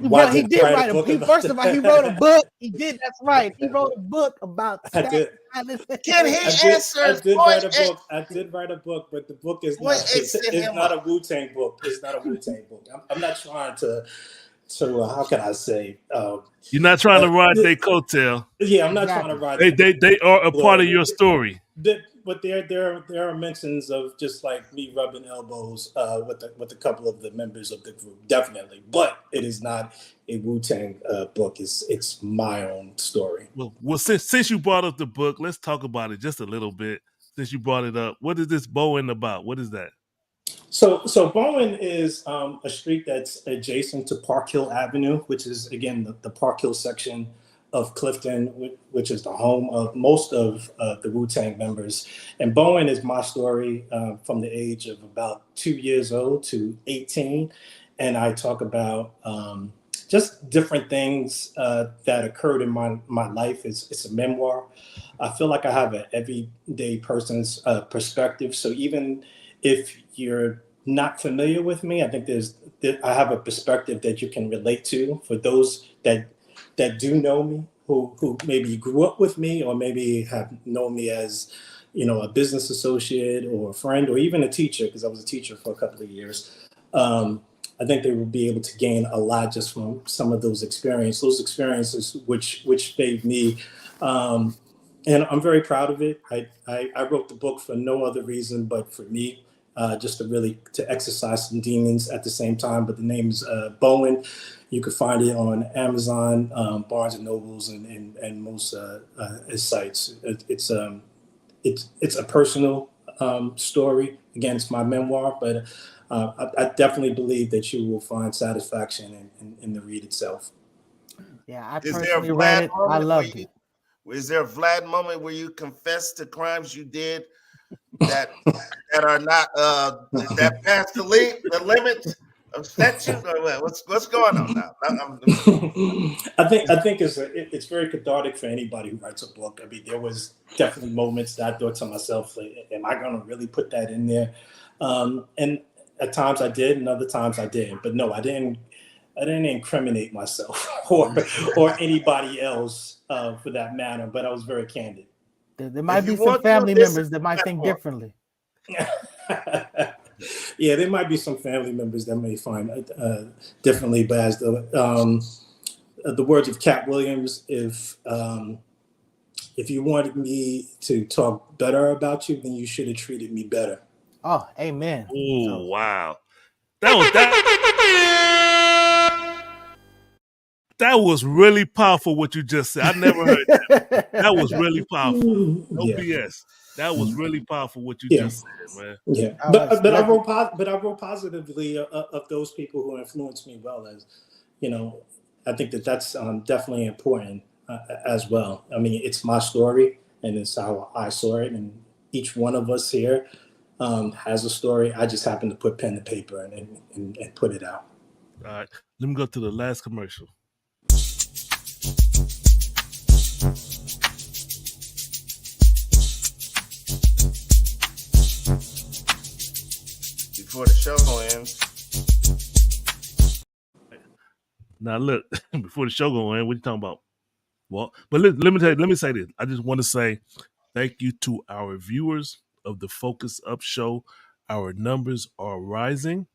Well, he did write a book. First of all, he wrote a book. He did. That's right. He wrote a book about.
Can he answer?
I did write a book, but the book is not. It's not a Wu-Tang book. It's not a Wu-Tang book. I'm not trying to. So how can I say?
You're not trying to ride their coattail.
Yeah, I'm not trying to ride.
They are a part of your story.
But there are mentions of just like me rubbing elbows with a couple of the members of the group, definitely. But it is not a Wu-Tang book. It's my own story.
Well, since you brought up the book, let's talk about it just a little bit. Since you brought it up, what is this Bowen about? What is that?
So Bowen is a street that's adjacent to Park Hill Avenue, which is, again, the Park Hill section of Clifton, which is the home of most of the Wu-Tang members. And Bowen is my story from the age of about 2 years old to 18. And I talk about just different things that occurred in my life. It's a memoir. I feel like I have an everyday person's perspective. So even if you're not familiar with me, I think I have a perspective that you can relate to for those that do know me, who maybe grew up with me or maybe have known me as, a business associate or a friend or even a teacher, because I was a teacher for a couple of years. I think they will be able to gain a lot just from some of those experiences which saved me. And I'm very proud of it. I wrote the book for no other reason but for me. Just to exercise some demons at the same time. But the name is Bowen. You can find it on Amazon, Barnes and Nobles, and most sites. It's a personal story. Again, it's my memoir, but I definitely believe that you will find satisfaction in the read itself.
Yeah, I personally read it. I loved it.
Is there a Vlad moment where you confess to crimes you did that are not that pass the limit of statute? What's going on now?
I think it's very cathartic for anybody who writes a book. I mean, there was definitely moments that I thought to myself, like, am I going to really put that in there? And at times I did, and other times I didn't. But no, I didn't incriminate myself or anybody else for that matter. But I was very candid.
There might be some family members that might think differently.
Yeah, there might be some family members that may find differently. But as the words of Cat Williams, if you wanted me to talk better about you, then you should have treated me better.
Oh, amen.
Oh, wow. That was really powerful what you just said. I never heard that. That was really powerful. No BS. That was really powerful what you just said, man.
Yeah, but I wrote positively of those people who influenced me well. As you know, I think that's definitely important as well. I mean, it's my story, and it's how I saw it, and each one of us here has a story. I just happen to put pen to paper and put it out.
All right, let me go to the last commercial.
Before the show ends.
Now look, before the show go in, what you talking about? Well, but let me say this. I just want to say thank you to our viewers of the Focus Up show. Our numbers are rising.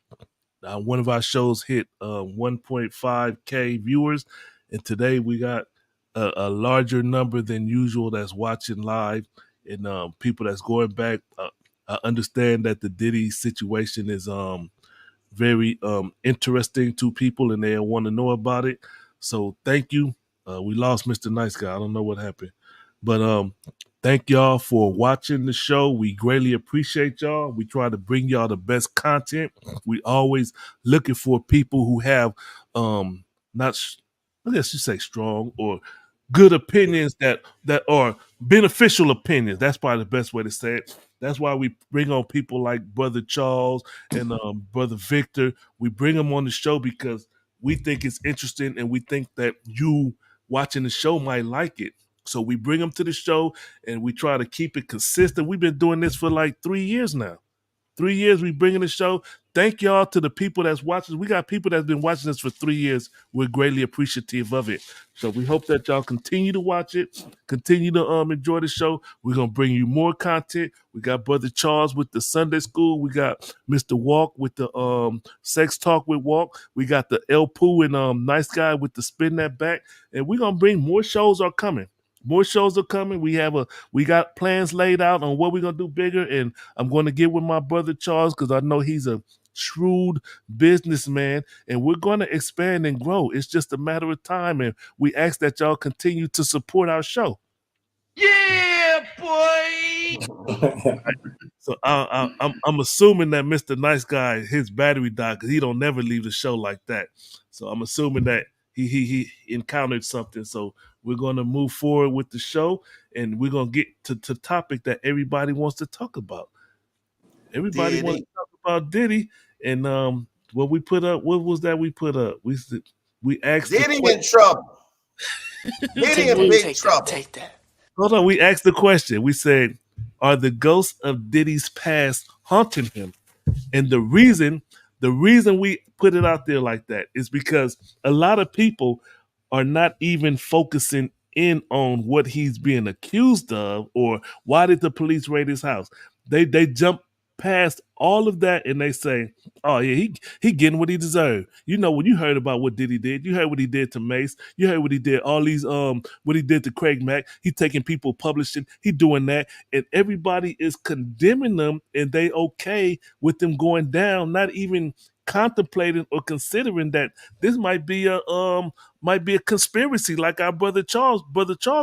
One of our shows hit 1.5K viewers, and today we got a larger number than usual that's watching live, and people that's going back. I understand that the Diddy situation is very interesting to people, and they want to know about it. So thank you. We lost Mr. Nice Guy. I don't know what happened, but thank y'all for watching the show. We greatly appreciate y'all. We try to bring y'all the best content. We always looking for people who have not, I guess you say strong or good opinions that are beneficial opinions. That's probably the best way to say it. That's why we bring on people like Brother Charles and Brother Victor. We bring them on the show because we think it's interesting and we think that you watching the show might like it. So we bring them to the show and we try to keep it consistent. We've been doing this for like 3 years now. 3 years we bringing the show. Thank y'all to the people that's watching. We got people that's been watching this for 3 years. We're greatly appreciative of it. So we hope that y'all continue to watch it, continue to enjoy the show. We're gonna bring you more content. We got Brother Charles with the Sunday School. We got Mr. Walk with the Sex Talk with Walk. We got the El Poo and Nice Guy with the Spin That Back. And we're gonna bring more shows are coming. More shows are coming. We got plans laid out on what we're gonna do bigger, and I'm going to get with my brother Charles because I know he's a shrewd businessman, and we're going to expand and grow. It's just a matter of time, and we ask that y'all continue to support our show. Yeah, boy. So I'm assuming that Mr. Nice Guy, his battery died because he don't never leave the show like that. So I'm assuming that he encountered something. So we're going to move forward with the show, and we're going to get to the topic that everybody wants to talk about. Everybody wants to talk about Diddy, and what we put up. What was that we put up? We asked
Diddy in trouble. Diddy in big trouble.
Take that.
Hold on. We asked the question. We said, "Are the ghosts of Diddy's past haunting him?" And the reason we put it out there like that is because a lot of people are not even focusing in on what he's being accused of or why did the police raid his house. They jump past all of that and they say, oh yeah, he getting what he deserved. You know, when you heard about what Diddy did, you heard what he did to Mace, you heard what he did, all these what he did to Craig Mack, he taking people publishing, he doing that, and everybody is condemning them and they okay with them going down, not even contemplating or considering that this might be a conspiracy, like our brother Charles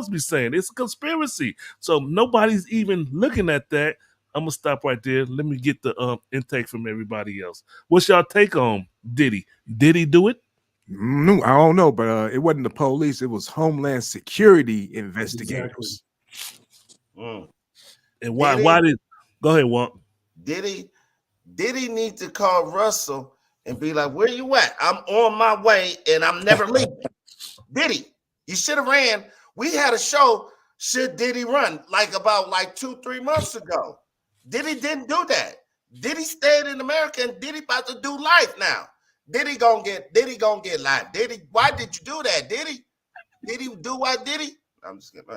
be saying. It's a conspiracy. So nobody's even looking at that. I'm gonna stop right there. Let me get the intake from everybody else. What's y'all take on Diddy? Did he do it?
No, I don't know, but it wasn't the police. It was Homeland Security investigators.
Mm.
And why did? Go ahead, Walt.
Diddy need to call Russell and be like, "Where you at? I'm on my way, and I'm never leaving." Diddy, you should have ran. We had a show. Should Diddy run? About 2-3 months ago. Diddy didn't do that. Diddy stayed in America, and Diddy about to do life now. Diddy gonna get life. Diddy, why did you do that? Diddy do what Diddy? I'm just kidding.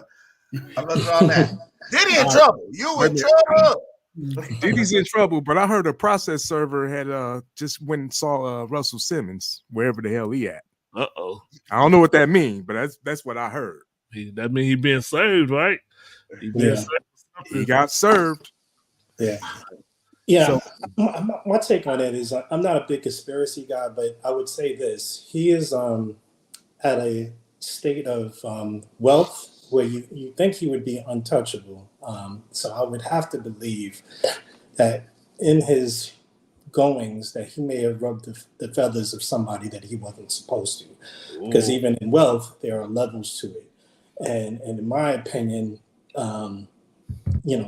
I'm not on that. Diddy in trouble. You in trouble.
Diddy's in trouble, but I heard a process server had just went and saw Russell Simmons wherever the hell he at.
Uh-oh.
I don't know what that means, but that's what I heard.
That means he being served, right?
He got served.
Yeah. Yeah.
So,
my take on it is I'm not a big conspiracy guy, but I would say this. He is at a state of wealth where you think he would be untouchable. So I would have to believe that in his goings that he may have rubbed the feathers of somebody that he wasn't supposed to. Because even in wealth, there are levels to it. And in my opinion,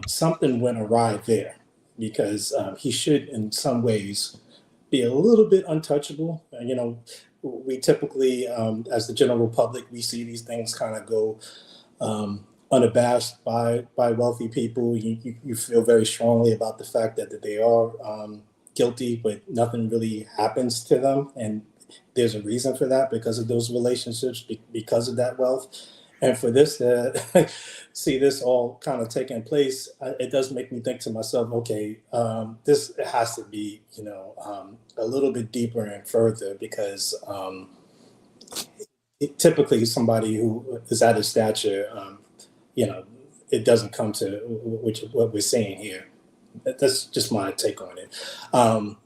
something went awry there, because he should in some ways be a little bit untouchable. We typically, as the general public, we see these things kind of go unabashed by wealthy people. You feel very strongly about the fact that they are guilty, but nothing really happens to them. And there's a reason for that, because of those relationships, because of that wealth. And for this to see this all kind of taking place, it does make me think to myself, okay, this has to be, a little bit deeper and further, because typically somebody who is at his stature, it doesn't come to what we're seeing here. That's just my take on it. I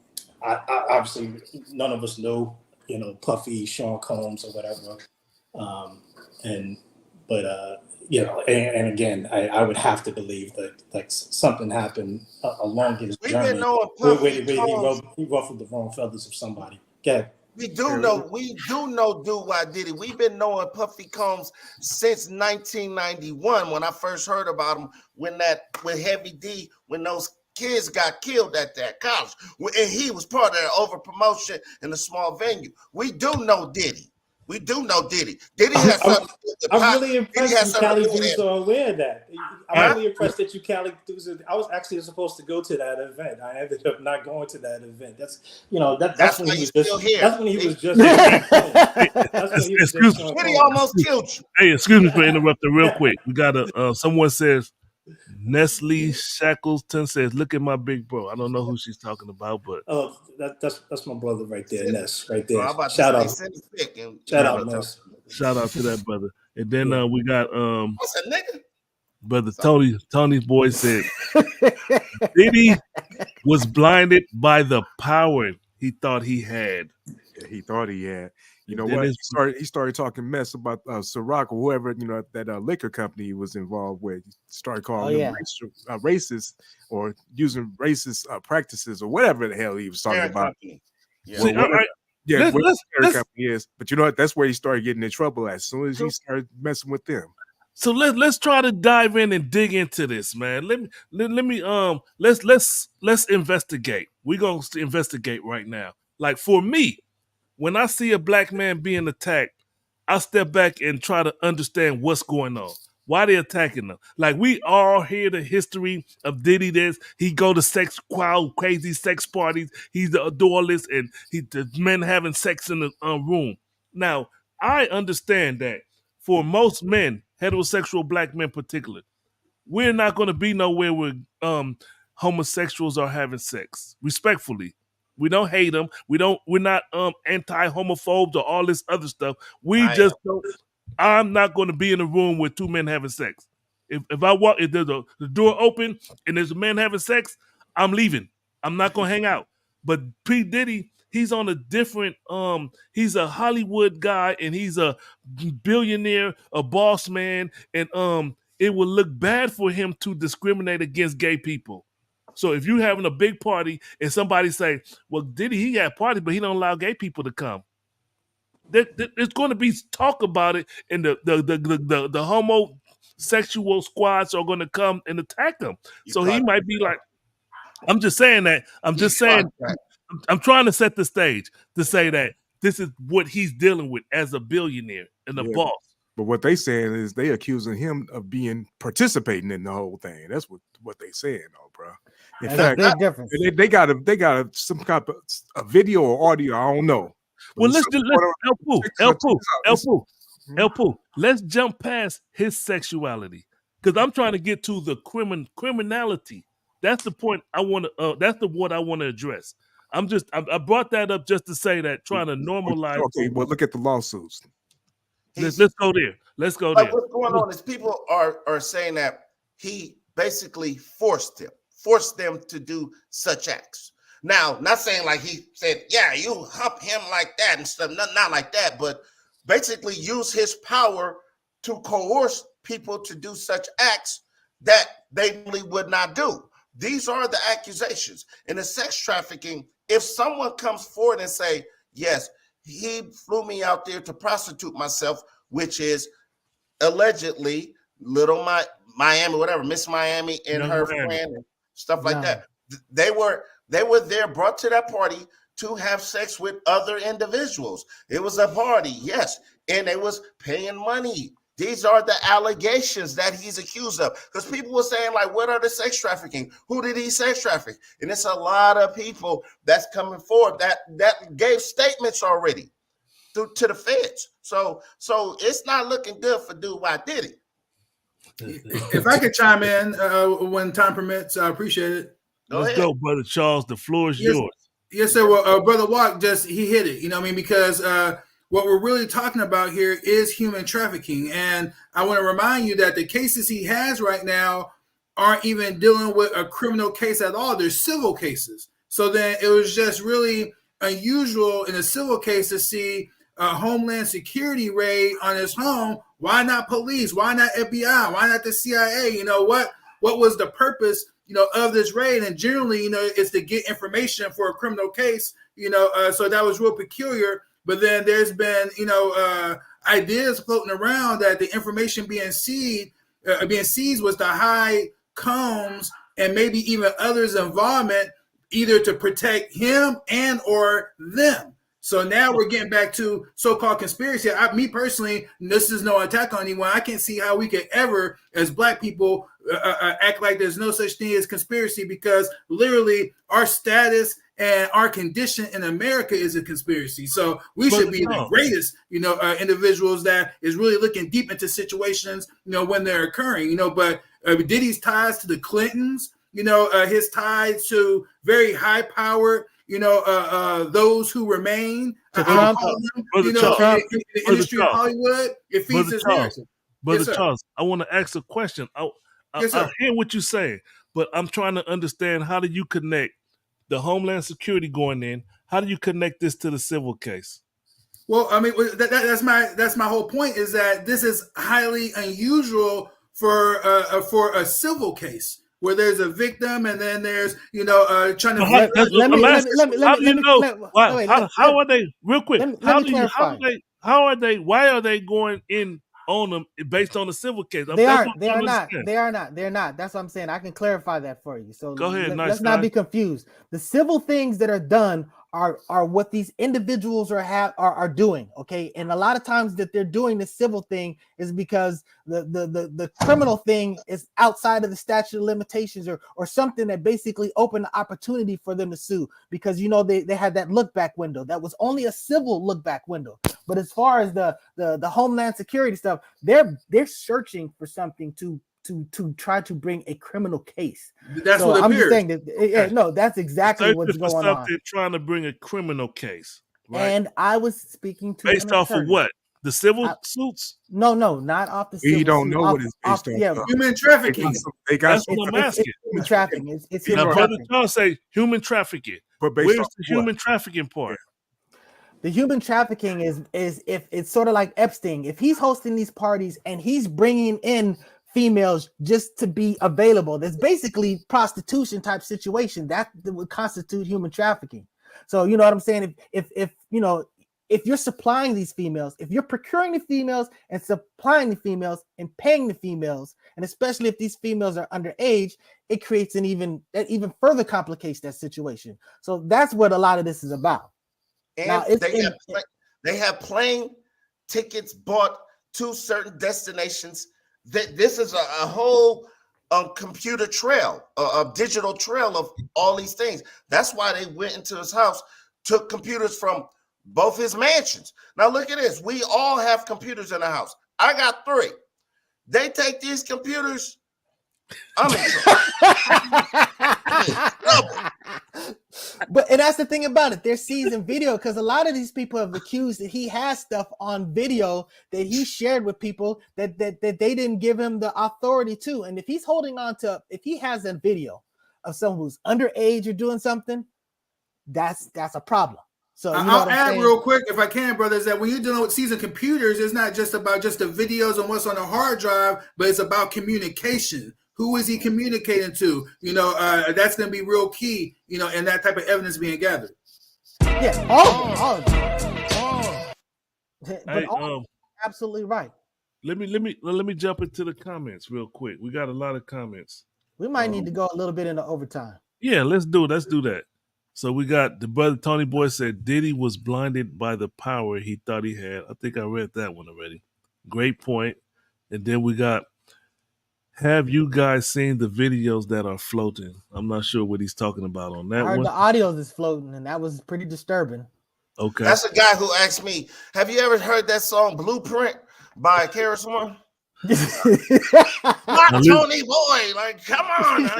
obviously, none of us know, Puffy, Sean Combs, or whatever. And again, I would have to believe that like something happened along his journey where he ruffled the wrong feathers of somebody. Yeah.
We do know why Diddy. We've been knowing Puffy Combs since 1991 when I first heard about him. With Heavy D, when those kids got killed at that college, and he was part of that over promotion in a small venue. We do know Diddy. Diddy has something.
I'm really impressed that Cali dudes are aware of that. I'm really impressed that you Cali dudes. I was actually supposed to go to that event. I ended up not going to that event. That's when he was just here. That's when he was just.
Diddy almost killed you.
Hey, excuse me for interrupting real quick. We got someone says, Nestle Shackleton says, "Look at my big bro." I don't know who she's talking about, but
that's my brother right there, Ness, right there.
Shout out,
Ness.
Shout out to that brother. And then we got
what's that nigga?
Brother Tony's boy said, Diddy was blinded by the power he thought he had.
Yeah, he thought he had. You know what? He started talking mess about Ciroc or whoever, that liquor company he was involved with. He started calling them racist or using racist practices or whatever the hell he was talking about.
Yeah, let's
company is. But you know what? That's where he started getting in trouble as soon as he started messing with them.
So let's try to dive in and dig into this, man. Let's investigate. We're gonna investigate right now. Like for me, when I see a black man being attacked, I step back and try to understand what's going on. Why they attacking them? Like we all hear the history of Diddy. He go to crazy sex parties. He's the adoralist, and the men having sex in the room. Now I understand that for most men, heterosexual black men in particular, we're not going to be nowhere where homosexuals are having sex. Respectfully. We don't hate them. We're not anti-homophobes or all this other stuff. I'm not going to be in a room with two men having sex. If there's the door open and there's a man having sex, I'm leaving. I'm not going to hang out. But P. Diddy, he's on a different, he's a Hollywood guy and he's a billionaire, a boss man, and it would look bad for him to discriminate against gay people. So if you're having a big party and somebody say, well, Diddy, he had a party, but he don't allow gay people to come. There's going to be talk about it, and the homosexual squads are going to come and attack him. So he might be like, I'm just saying that. I'm just saying, I'm trying to set the stage to say that this is what he's dealing with as a billionaire and a boss.
But what they saying is they accusing him of participating in the whole thing. That's what they saying, though, bro. In
That's
fact,
a big difference.
they got some kind of a video or audio. I don't know.
Well, let's let's jump past his sexuality, because I'm trying to get to the criminality. That's the point I want to. That's the one I want to address. I brought that up just to say that, trying to normalize.
Okay, well, look at the lawsuits.
Let's go there. Let's go
But
there.
what's going on is people are saying that he basically forced them to do such acts. Now, not saying like he said, yeah, you hump him like that and stuff, not like that, but basically use his power to coerce people to do such acts that they really would not do. These are the accusations. In the sex trafficking, if someone comes forward and say, yes, he flew me out there to prostitute myself, which is allegedly Little Miami, whatever, Miss Miami and her friend and stuff like that. They were there, brought to that party to have sex with other individuals. It was a party, yes, and they was paying money. These are the allegations that he's accused of. Because people were saying, like, what are the sex trafficking? Who did he sex traffic? And it's a lot of people that's coming forward that gave statements already to the feds. So it's not looking good for DIddy.
If I could chime in when time permits, I appreciate it.
Let's go, Brother Charles. The floor is yours.
Yes, sir. Well, Brother Walk he hit it. You know what I mean? Because what we're really talking about here is human trafficking. And I want to remind you that the cases he has right now aren't even dealing with a criminal case at all. They're civil cases. So then it was just really unusual in a civil case to see a Homeland Security raid on his home. Why not police? Why not FBI? Why not the CIA? You know, what was the purpose, of this raid? And generally, it's to get information for a criminal case, so that was real peculiar. But then there's been, ideas floating around that the information being seized was to hide Combs and maybe even others' involvement, either to protect him and or them. So now we're getting back to so-called conspiracy. Me personally, this is no attack on anyone. I can't see how we could ever, as Black people, act like there's no such thing as conspiracy, because literally our status and our condition in America is a conspiracy. So we should be the greatest, individuals that is really looking deep into situations, when they're occurring, But Diddy's ties to the Clintons, his ties to very high-powered, those who remain, in the industry of Hollywood, it feeds his narrative.
Brother Charles, I want to ask a question. I hear what you're saying, but I'm trying to understand, how do you connect the Homeland Security going in? How do you connect this to the civil case?
Well, I mean, that's my whole point, is that this is highly unusual for a civil case, where there's a victim and then there's trying to.
How are they? Real quick. Why are they going in on them based on the civil case?
They are not. That's what I'm saying. I can clarify that for you. So
go ahead.
Let's not be confused. The civil things that are done are what these individuals are doing, okay? And a lot of times that they're doing the civil thing is because the criminal thing is outside of the statute of limitations or something that basically opened the opportunity for them to sue, because they had that look back window that was only a civil look back window. But as far as the Homeland Security stuff, they're searching for something to try to bring a criminal case.
That's what I'm
just saying that. That's exactly what's going on.
They're trying to bring a criminal case, right?
And I was speaking to
based off of what? The civil suits?
No, not off the civil.
You don't know what it's based on.
Yeah,
human trafficking.
That's what I'm asking.
Human trafficking. It's
human
human
trafficking.
trafficking.
Brother say human trafficking.
But
where's the human trafficking part?
The human trafficking is if it's sort of like Epstein. If he's hosting these parties and he's bringing in females just to be available, that's basically prostitution type situation. That would constitute human trafficking. So you know what I'm saying? If you're supplying these females, if you're procuring the females and supplying the females and paying the females, and especially if these females are underage, it creates that even further complicates that situation. So that's what a lot of this is about.
And they have plane tickets bought to certain destinations. That this is a whole computer trail, a digital trail of all these things. That's why they went into his house, took computers from both his mansions. Now look at this. We all have computers in the house. I got 3. They take these computers. I'm in trouble.
But and that's the thing about it. They're seizing video because a lot of these people have accused that he has stuff on video that he shared with people that they didn't give him the authority to. And if he's holding on to, if he has a video of someone who's underage or doing something, that's a problem. So
I'll add real quick, if I can, brothers, that when you're dealing with seizing computers, it's not just about just the videos and what's on the hard drive, but it's about communication. Who is he communicating to? That's going to be real key, in that type of evidence being gathered.
Yeah, all of them. But absolutely right.
Let me jump into the comments real quick. We got a lot of comments.
We might need to go a little bit into overtime.
Yeah, let's do that. So we got the brother Tony Boy said Diddy was blinded by the power he thought he had. I think I read that one already. Great point. And then we got, have you guys seen the videos that are floating? I'm not sure what he's talking about on that
I heard
one.
the audio is floating, and that was pretty disturbing.
Okay.
That's a guy who asked me, have you ever heard that song Blueprint by Karis One? Not Tony Boy, like, come on now,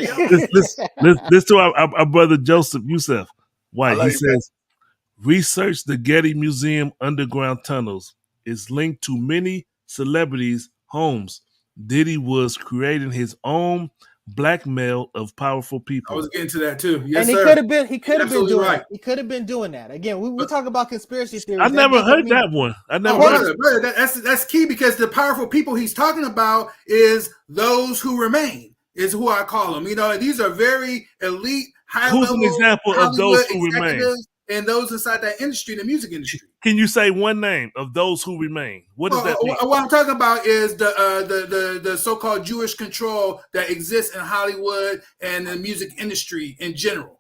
Let's to our brother Joseph Youssef White. He says, research the Getty Museum underground tunnels. It's linked to many celebrities' homes. Diddy was creating his own blackmail of powerful people.
I was getting to that too. Yes,
and
sir.
He could have been doing
right.
that. He could have been doing that. Again, we talk about conspiracy theories.
I never heard that one.
Brother, that's key, because the powerful people he's talking about is those who remain, is who I call them. These are very elite, high level.
Who's an example of those who remain?
And those inside that industry, the music industry.
Can you say one name of those who remain? What does that mean?
What I'm talking about is the so-called Jewish control that exists in Hollywood and the music industry in general.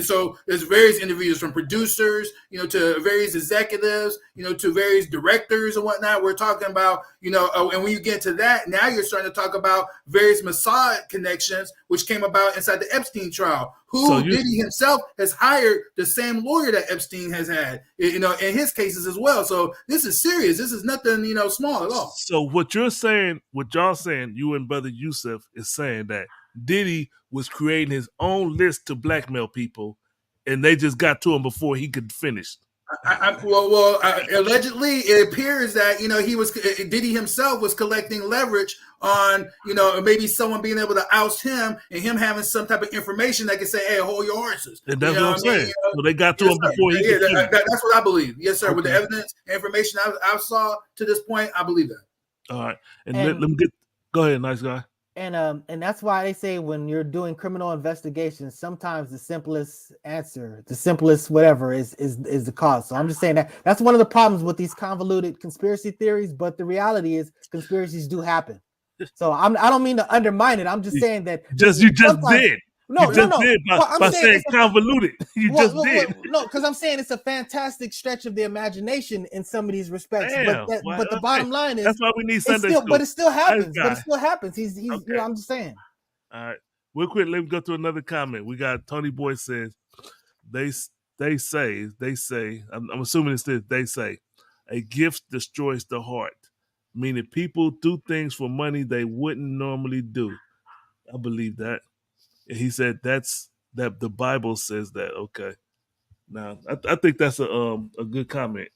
So there's various individuals, from producers, to various executives, to various directors and whatnot. We're talking about, and when you get to that, now you're starting to talk about various Mossad connections, which came about inside the Epstein trial. Diddy himself has hired the same lawyer that Epstein has had, in his cases as well. So this is serious. This is nothing, small at all.
So what y'all saying, you and brother Youssef is saying that Diddy was creating his own list to blackmail people, and they just got to him before he could finish.
Allegedly, it appears that Diddy himself was collecting leverage on maybe someone being able to oust him, and him having some type of information that can say, "Hey, hold your horses."
And that's what I'm saying. So they got to him before he could finish.
That's what I believe. Yes, sir. Okay. With the evidence, information I saw to this point, I believe that.
All right, and let me get. Go ahead, nice guy.
And that's why they say when you're doing criminal investigations, sometimes the simplest answer, the simplest whatever is the cause. So I'm just saying that's one of the problems with these convoluted conspiracy theories. But the reality is conspiracies do happen. So I don't mean to undermine it. I'm just saying that
you just did.
No,
did by saying convoluted. You just did.
No, because I'm saying it's a fantastic stretch of the imagination in some of these respects.
Damn,
but the bottom line is
that's why we need Sunday school.
But it still happens. He's okay. I'm just saying.
All right. Real quick, let me go to another comment. We got Tony Boy says, they say, I'm assuming it says they say, a gift destroys the heart. Meaning people do things for money they wouldn't normally do. I believe that. And he said that the Bible says that. Okay. Now I think that's a good comment.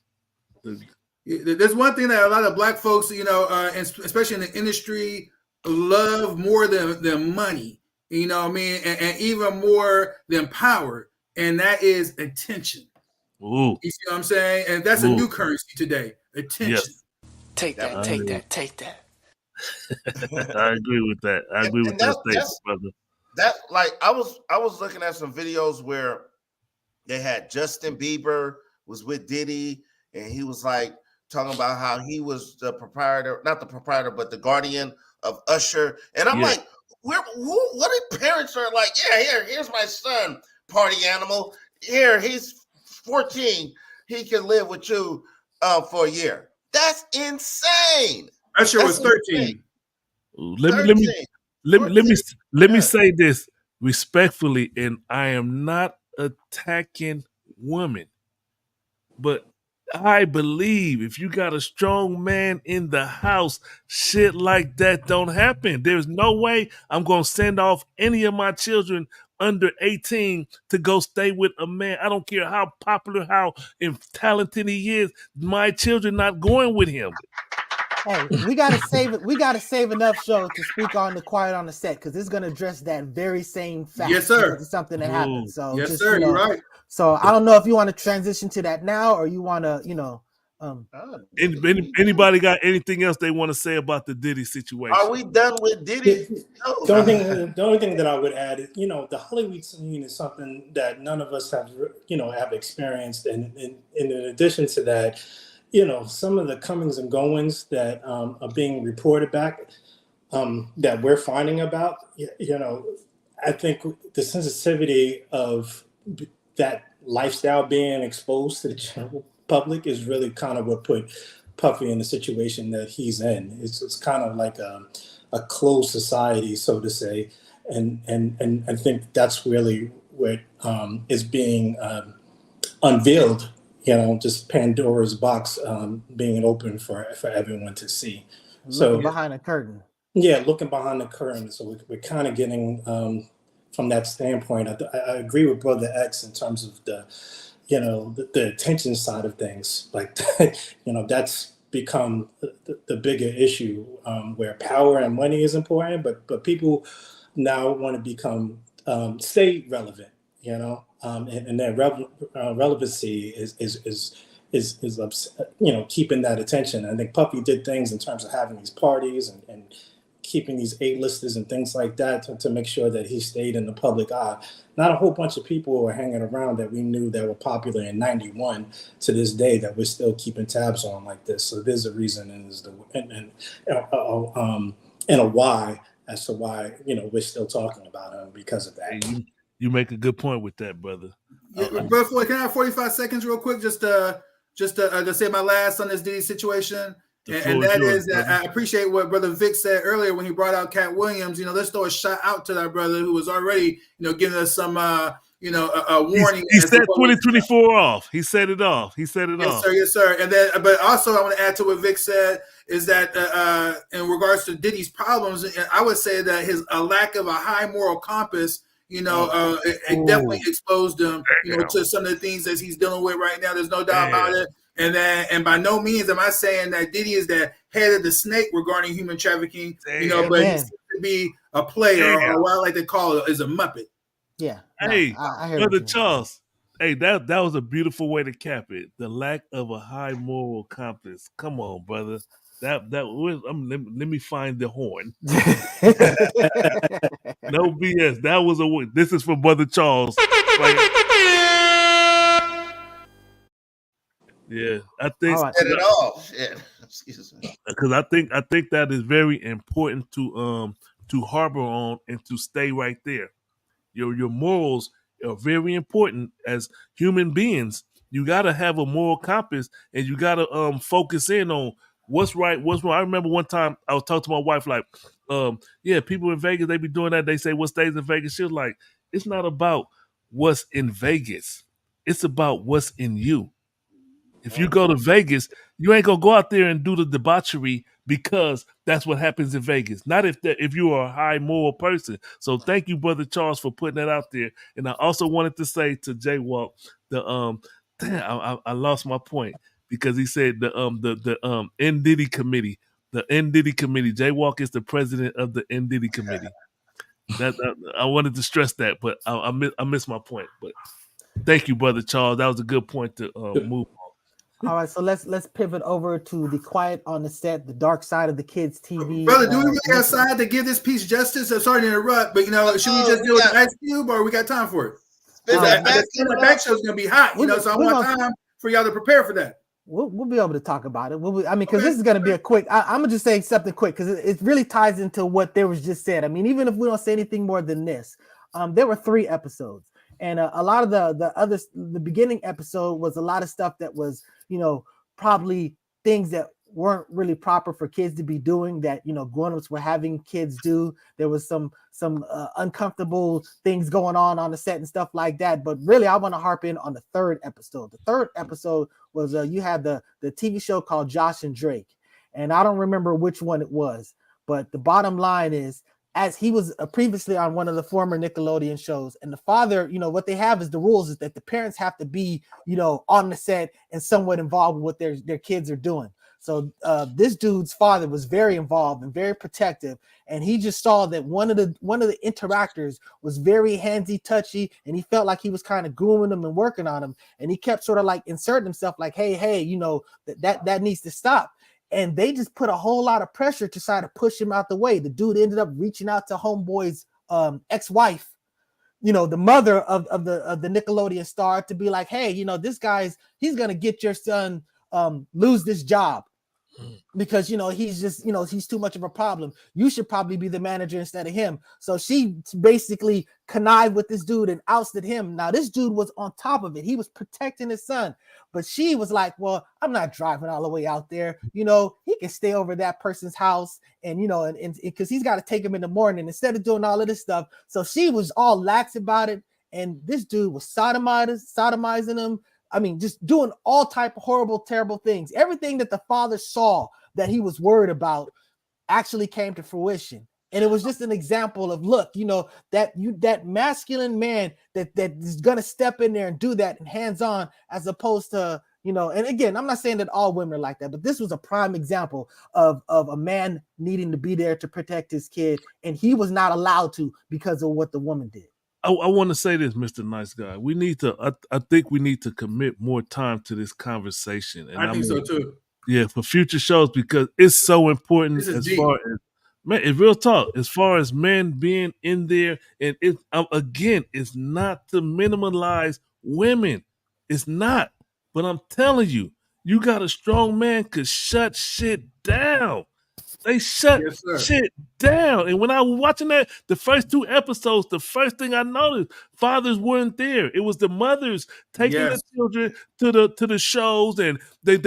There's one thing that a lot of black folks, especially in the industry, love more than money. You know what I mean? And even more than power. And that is attention.
Ooh.
You see what I'm saying? And that's a new currency today. Attention.
Yes.
Take that.
I agree with that. I agree with that statement, brother.
That, like, I was looking at some videos where they had Justin Bieber was with Diddy, and he was like talking about how he was the proprietor, not the proprietor, but the guardian of Usher. And I'm like, what if parents are like, here's my son, party animal. Here, he's 14. He can live with you for a year. That's insane.
That shit was
That's
13.
Let me say this respectfully, and I am not attacking women, but I believe if you got a strong man in the house, shit like that don't happen. There's no way I'm gonna send off any of my children under 18 to go stay with a man. I don't care how popular, how talented he is. My children not going with him.
Hey, we gotta save it. We gotta save enough show to speak on the Quiet on the Set because it's gonna address that very same fact.
Yes, sir.
It's something that happened. So
yes,
just,
sir. You're right.
So I don't know if you want to transition to that now or you want to,
Anybody got anything else they want to say about the Diddy situation?
Are we done with Diddy?
The only thing that I would add is, the Hollywood scene is something that none of us have, have experienced. And in addition to that, some of the comings and goings that are being reported back that we're finding about, I think the sensitivity of that lifestyle being exposed to the general public is really kind of what put Puffy in the situation that he's in. It's kind of like a closed society, so to say, and I think that's really what is being unveiled. Just Pandora's box being open for everyone to see.
Looking behind the curtain.
Yeah, looking behind the curtain. So we're kind of getting from that standpoint. I agree with Brother X in terms of the attention side of things. Like, that's become the bigger issue where power and money is important, but people now want to become stay relevant. And their relevancy is keeping that attention. I think Puffy did things in terms of having these parties and keeping these A-listers and things like that to make sure that he stayed in the public eye. Not a whole bunch of people were hanging around that we knew that were popular in '91 to this day that we're still keeping tabs on like this. So there's a reason and a why as to why we're still talking about him because of that.
You make a good point with that, brother.
Brother Floyd, can I have 45 seconds real quick just to say my last on this Diddy situation? And that is that I appreciate what Brother Vic said earlier when he brought out Cat Williams. Let's throw a shout out to that brother who was already, giving us some, a warning.
He said 2024 off. He set it off. Yes,
off. Yes, sir. And then, but also I want to add to what Vic said is that in regards to Diddy's problems, I would say that his lack of a high moral compass, it definitely exposed him, to some of the things that he's dealing with right now. There's no doubt about it. And by no means am I saying that Diddy is the head of the snake regarding human trafficking, but he seems to be a player, or what I like to call it is a Muppet.
Yeah.
Hey, Brother Charles. Hey, that was a beautiful way to cap it. The lack of a high moral compass. Come on, brother. Let me find the horn. No BS. That was this is for Brother Charles. Yeah, I think because I think that is very important to harbor on and to stay right there. Your morals are very important as human beings. You got to have a moral compass, and you got to focus in on what's right, what's wrong. I remember one time I was talking to my wife, like, people in Vegas, they be doing that. They say, what stays in Vegas? She was like, it's not about what's in Vegas. It's about what's in you. If you go to Vegas, you ain't going to go out there and do the debauchery because that's what happens in Vegas. Not if you are a high moral person. So thank you, Brother Charles, for putting that out there. And I also wanted to say to Jaywalk, I lost my point. Because he said the N-Diddy committee, Jaywalk is the president of the N-Diddy committee. I wanted to stress that, but I missed my point. But thank you, Brother Charles. That was a good point to move on.
All right, so let's pivot over to the Quiet on the Set, the dark side of the kids' TV.
Brother, do we really have time to give this piece justice? I'm sorry to interrupt, but should we just deal with Ice Cube, or we got time for it? That back show's gonna be hot, so I want time for y'all to prepare for that.
We'll be able to talk about it. Because this is going to be a quick. I'm gonna just say something quick because it really ties into what there was just said. I mean, even if we don't say anything more than this, there were 3 episodes, and a lot of the beginning episode was a lot of stuff that was, probably things that weren't really proper for kids to be doing, that, you know, grown-ups were having kids do. There was some uncomfortable things going on the set and stuff like that. But really, I want to harp in on the third episode. The third episode was you had the TV show called Josh and Drake, and I don't remember which one it was, but the bottom line is, as he was previously on one of the former Nickelodeon shows, and the father, you know, what they have is the rules is that the parents have to be, you know, on the set and somewhat involved with what their kids are doing. So this dude's father was very involved and very protective, and he just saw that one of the interactors was very handsy, touchy, and he felt like he was kind of grooming them and working on him, and he kept sort of like inserting himself, like, hey, you know, that needs to stop. And they just put a whole lot of pressure to try to push him out the way. The dude ended up reaching out to homeboy's ex-wife, you know, the mother of the Nickelodeon star, to be like, hey, you know, this he's gonna get your son lose this job because, you know, he's just, you know, he's too much of a problem. You should probably be the manager instead of him. So she basically connived with this dude and ousted him. Now this dude was on top of it. He was protecting his son, but she was like, well, I'm not driving all the way out there. You know, he can stay over that person's house, and, you know, and because he's got to take him in the morning instead of doing all of this stuff. So she was all lax about it. And this dude was sodomizing him. I mean, just doing all type of horrible, terrible things. Everything that the father saw that he was worried about actually came to fruition. And it was just an example of, look, you know, that masculine man that is going to step in there and do that and hands-on, as opposed to, you know, and again, I'm not saying that all women are like that, but this was a prime example of a man needing to be there to protect his kid. And he was not allowed to because of what the woman did.
I want to say this, Mr. Nice Guy. We need to. I think we need to commit more time to this conversation. And
I think so too.
Yeah, for future shows, because it's so important.
This is
As
deep.
far as, man, it's real talk. As far as men being in there, and it again, it's not to minimalize women. It's not. But I'm telling you, you got a strong man could shut shit down. They shut shit down. And when I was watching that, the first 2 episodes, the first thing I noticed, fathers weren't there. It was the mothers taking the children to the shows, and they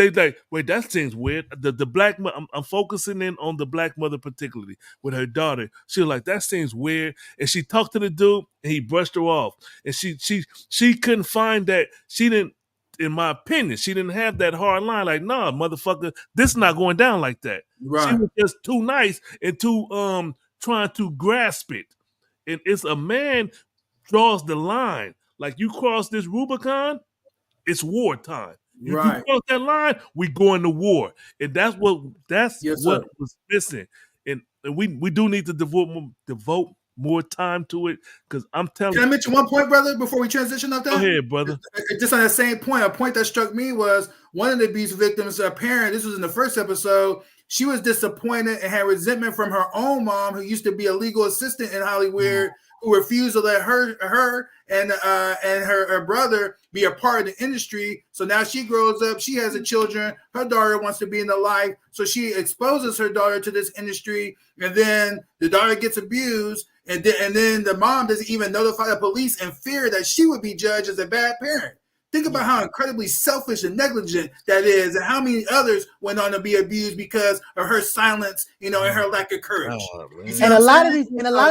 wait, that seems weird. The black, I'm focusing in on the black mother particularly with her daughter. She was like, that seems weird. And she talked to the dude, and he brushed her off. And she couldn't find that. She didn't. In my opinion, she didn't have that hard line. Like, nah, motherfucker, this is not going down like that.
Right.
She was just too nice and too trying to grasp it. And it's a man draws the line. Like, you cross this Rubicon, it's wartime. You cross that line, we go into war. And that's what was missing. And we do need to devote more time to it, because I'm telling you.
Can I mention one point, brother, before we transition off that?
Go ahead, brother.
Just on that same point, a point that struck me was one of the abuse victims' parent, this was in the first episode, she was disappointed and had resentment from her own mom, who used to be a legal assistant in Hollywood, who refused to let her and her brother be a part of the industry. So now she grows up, she has children, her daughter wants to be in the life, so she exposes her daughter to this industry, and then the daughter gets abused, and then the mom doesn't even notify the police in fear that she would be judged as a bad parent. Think about how incredibly selfish and negligent that is, and how many others went on to be abused because of her silence, you know, and her lack of courage.
And a lot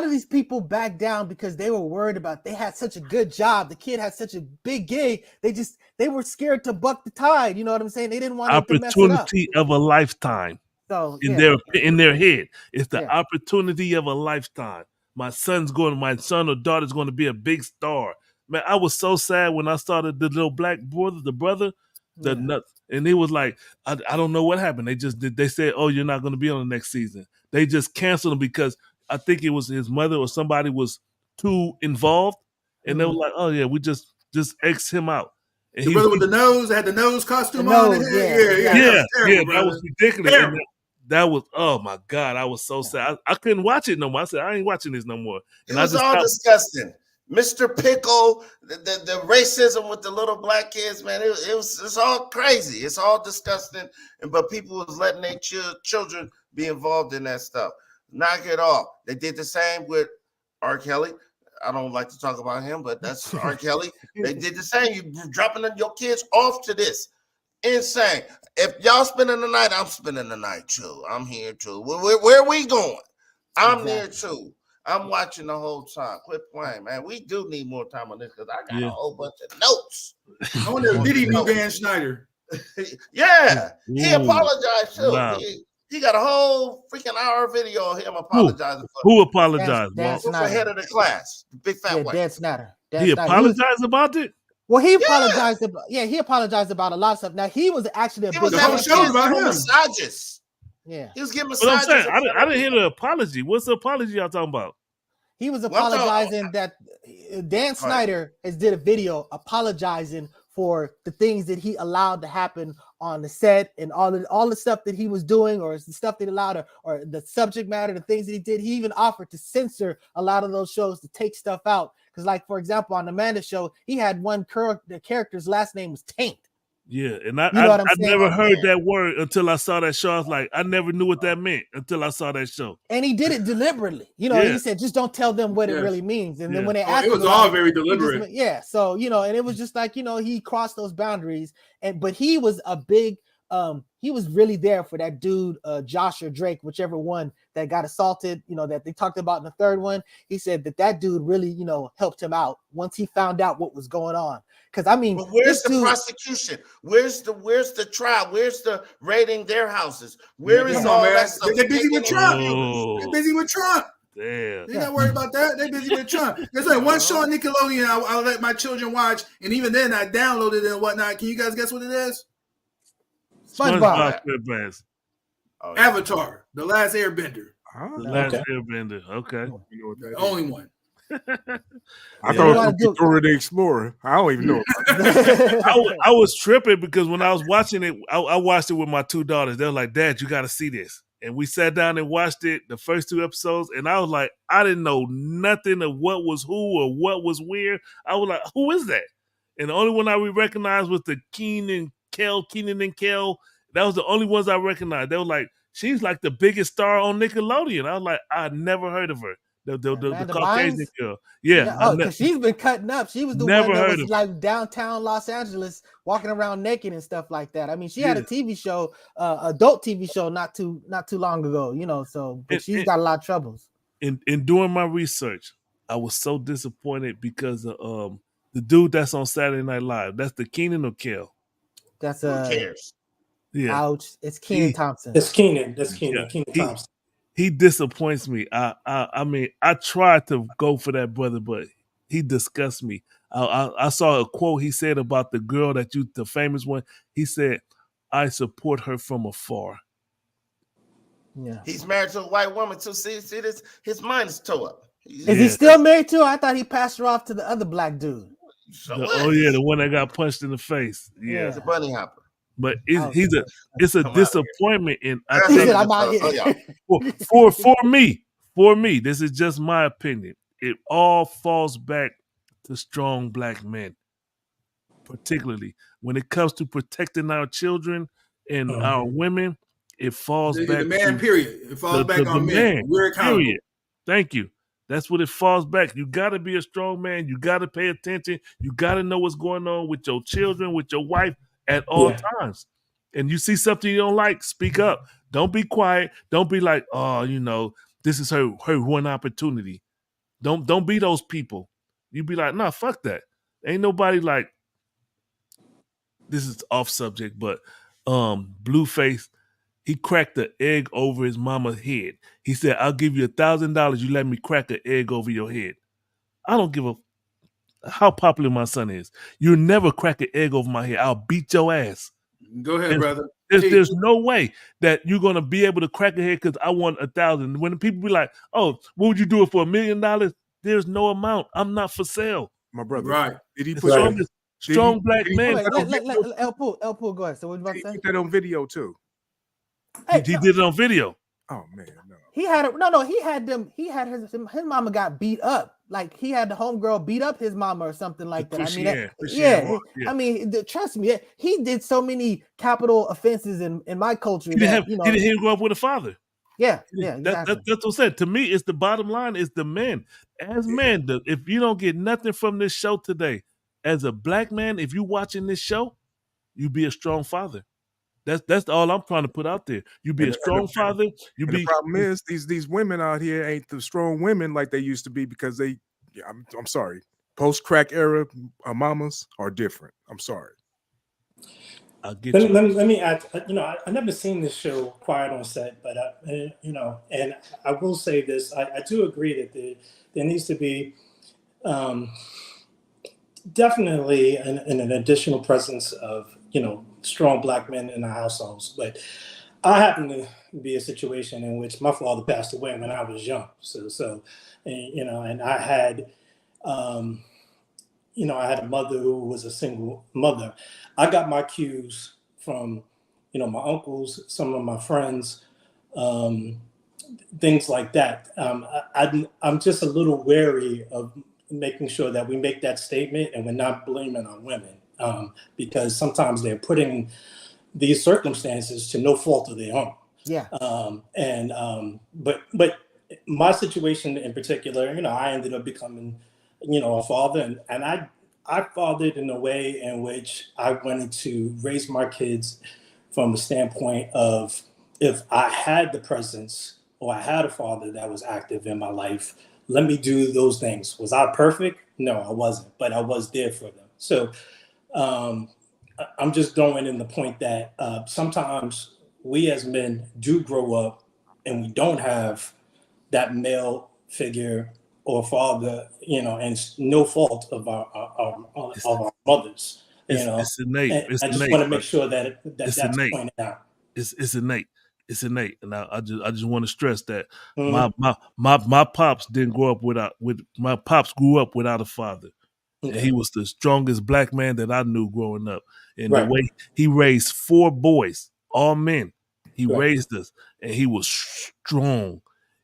of these people backed down because they were worried about, they had such a good job, the kid had such a big gig, they were scared to buck the tide. You know what I'm saying? They didn't want to mess it up.
Opportunity of a lifetime.
So
in their head, it's the opportunity of a lifetime. My son or daughter's going to be a big star. Man, I was so sad when I started the little black brother, the brother, the nuts, and he was like, I don't know what happened. They said, oh, you're not going to be on the next season. They just canceled him because I think it was his mother or somebody was too involved, and they were like, oh yeah, we just X him out. And
the brother with the nose, had the nose costume on.
That was ridiculous. That was, oh my God, I was so sad. I couldn't watch it no more. I said, I ain't watching this no more. And
it was all disgusting. Mr. Pickle, the racism with the little black kids, man, it's all crazy. It's all disgusting. But people was letting their children be involved in that stuff. Knock it off. They did the same with R. Kelly. I don't like to talk about him, but that's R. Kelly. They did the same. You dropping your kids off to this. Insane. If y'all spending the night, I'm spending the night too. I'm here too. Where are we going? I'm there too. I'm watching the whole time. Quit playing, man. We do need more time on this because I got a whole bunch of notes.
I wonder if Diddy knew Dan Schneider.
Yeah, he
Ooh.
apologized too.
Wow.
He got a whole freaking hour video of him apologizing for
who apologized.
Dan
the head of the class, big fat white.
Dan Snyder.
He apologized about it.
Well, he apologized. He apologized about a lot of stuff. Now he was actually
He was having shows about him. Massages.
Yeah,
he was getting
But I'm
massages.
saying, I didn't hear the apology. What's the apology y'all talking about?
he was apologizing that Dan Snyder has did a video apologizing for the things that he allowed to happen on the set and all the stuff that he was doing, or the stuff that he allowed, or the subject matter, the things that he did. He even offered to censor a lot of those shows to take stuff out. Because, like, for example, on the Amanda show, he had the character's last name was Taint.
Yeah, and I
saying?
never heard that word until I saw that show. I was like, I never knew what that meant until I saw that show.
And he did it deliberately. He said, just don't tell them what it really means. And then when they asked
it was all very deliberate.
So, and it was just like, he crossed those boundaries. But he was a big, he was really there for that dude, Josh or Drake, whichever one that got assaulted, that they talked about in the third one. He said that dude really, helped him out once he found out what was going on. Because
but where's the prosecution? Where's the trial? Where's the raiding their houses? Where is all that stuff?
They're busy with Trump. They're busy with Trump.
Damn.
They're not worried about that. They're busy with Trump. There's like one show on Nickelodeon I'll let my children watch, and even then I downloaded it and whatnot. Can you guys guess what it is?
SpongeBob.
Avatar, The Last Airbender.
The Last Airbender. Okay.
The only one.
I thought it was Dora the Explorer. I don't even know.
I was tripping because when I was watching it, I watched it with my two daughters. They were like, "Dad, you got to see this." And we sat down and watched it, the first two episodes, and I was like, I didn't know nothing of what was who or what was where. I was like, who is that? And the only one I recognized was the Keenan and Kel. That was the only ones I recognized. They were like, she's like the biggest star on Nickelodeon. I was like, I never heard of her. The Caucasian girl. Yeah.
Because she's been cutting up. She was the one that was like downtown Los Angeles walking around naked and stuff like that. I mean, she had a TV show, adult TV show not too long ago, but she's got a lot of troubles.
In doing my research, I was so disappointed because of the dude that's on Saturday Night Live. That's the Keenan or Kel.
That's
who cares?
Yeah.
Ouch. It's Keenan Thompson.
It's Keenan. That's Keenan. Yeah. Keenan Thompson.
He disappoints me. I mean, I tried to go for that brother, but he disgusts me. I saw a quote he said about the girl the famous one. He said, "I support her from afar."
Yeah.
He's married to a white woman too. See this? His mind is tore up.
Is he still married to her? I thought he passed her off to the other black dude.
The one that got punched in the face. Yeah,
it's a bunny hopper.
But it's a disappointment, and I
think
for me, this is just my opinion. It all falls back to strong black men, particularly when it comes to protecting our children and our women. It falls back.
The man, period. It falls back on men. We're accountable. Period.
Thank you. That's what it falls back. You got to be a strong man. You got to pay attention. You got to know what's going on with your children, with your wife. At all times. And you see something you don't like, speak up. Don't be quiet. Don't be like, this is her one opportunity. Don't be those people. You be like, nah, fuck that. Ain't nobody like, this is off subject, but Blueface, he cracked the egg over his mama's head. He said, I'll give you $1,000. You let me crack an egg over your head. I don't give a how popular my son is. You'll never crack an egg over my head. I'll beat your ass.
Go ahead, brother.
There's no way that you're going to be able to crack a head because I want $1,000. When people be like, oh, what would you do it for $1 million? There's no amount. I'm not for sale.
My brother.
Right.
Did he put
strong black man?
El Pool, go ahead. So what you about to say?
He put that on video too.
He did it on video.
Oh man, no.
He had it. No. He had them. He had his mama got beat up. Like he had the homegirl beat up his mama or something like that. I mean, trust me, he did so many capital offenses in my culture.
He didn't grow up with a father.
Yeah, exactly.
That's what I said. To me, it's the bottom line is the men. As men, if you don't get nothing from this show today, as a black man, if you watching this show, You be a strong father. That's all I'm trying to put out there. You be a strong father.
The problem is these women out here ain't the strong women like they used to be because I'm sorry, post crack era mamas are different. I'm sorry.
I'll get
let me add. I never seen this show Quiet on Set, but and I will say this: I do agree that there needs to be definitely an additional presence of strong Black men in the households. But I happen to be a situation in which my father passed away when I was young. And I had. I had a mother who was a single mother. I got my cues from, my uncles, some of my friends, things like that. I'm just a little wary of making sure that we make that statement and we're not blaming on women because sometimes they're putting these circumstances to no fault of their own.
Yeah.
But my situation in particular, I ended up becoming a father, and I fathered in a way in which I wanted to raise my kids from a standpoint of if I had the presence or I had a father that was active in my life, let me do those things. Was I perfect? No, I wasn't, but I was there for them. So I'm just throwing in the point that sometimes we as men do grow up and we don't have that male figure or father, and it's no fault of our mothers.
It's innate.
I just want to make sure that that's
innate.
pointed out.
It's innate. It's innate, and I just want to stress that my pops didn't grow up my pops grew up without a father. Okay. And he was the strongest Black man that I knew growing up. And the way he raised 4 boys, all men, he raised us, and he was strong.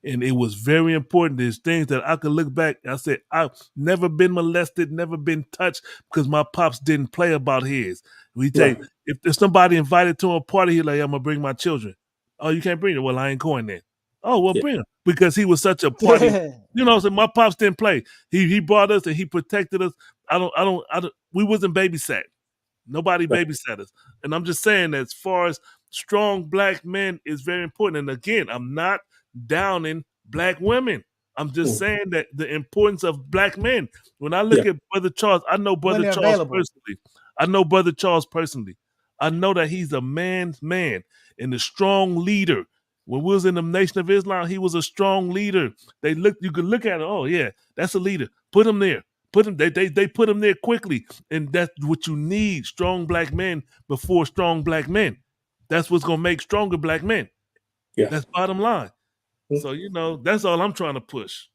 And it was very important. There's things that I could look back. I said, I've never been molested, never been touched because my pops didn't play about his. We say, if there's somebody invited to a party, he's like, I'm going to bring my children. Oh, you can't bring them? Well, I ain't going there. Oh, well, bring them. Because he was such a party. So my pops didn't play. He brought us and he protected us. We wasn't babysat. Nobody babysat us. And I'm just saying that as far as strong Black men is very important. And again, I'm not downing Black women. I'm just saying that the importance of Black men. When I look at Brother Charles, I know Brother Charles personally. I know that he's a man's man and a strong leader. When we was in the Nation of Islam, he was a strong leader. You could look at it. Oh yeah, that's a leader. Put him there. They put him there quickly, and that's what you need: strong Black men before strong Black men. That's what's gonna make stronger Black men. Yeah, that's bottom line. So that's all I'm trying to push.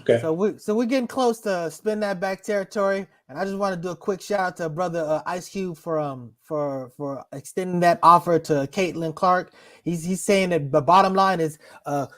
Okay. So we're getting close to spin that back territory, and I just want to do a quick shout out to brother Ice Cube for extending that offer to Caitlyn Clarke. He's saying that the bottom line is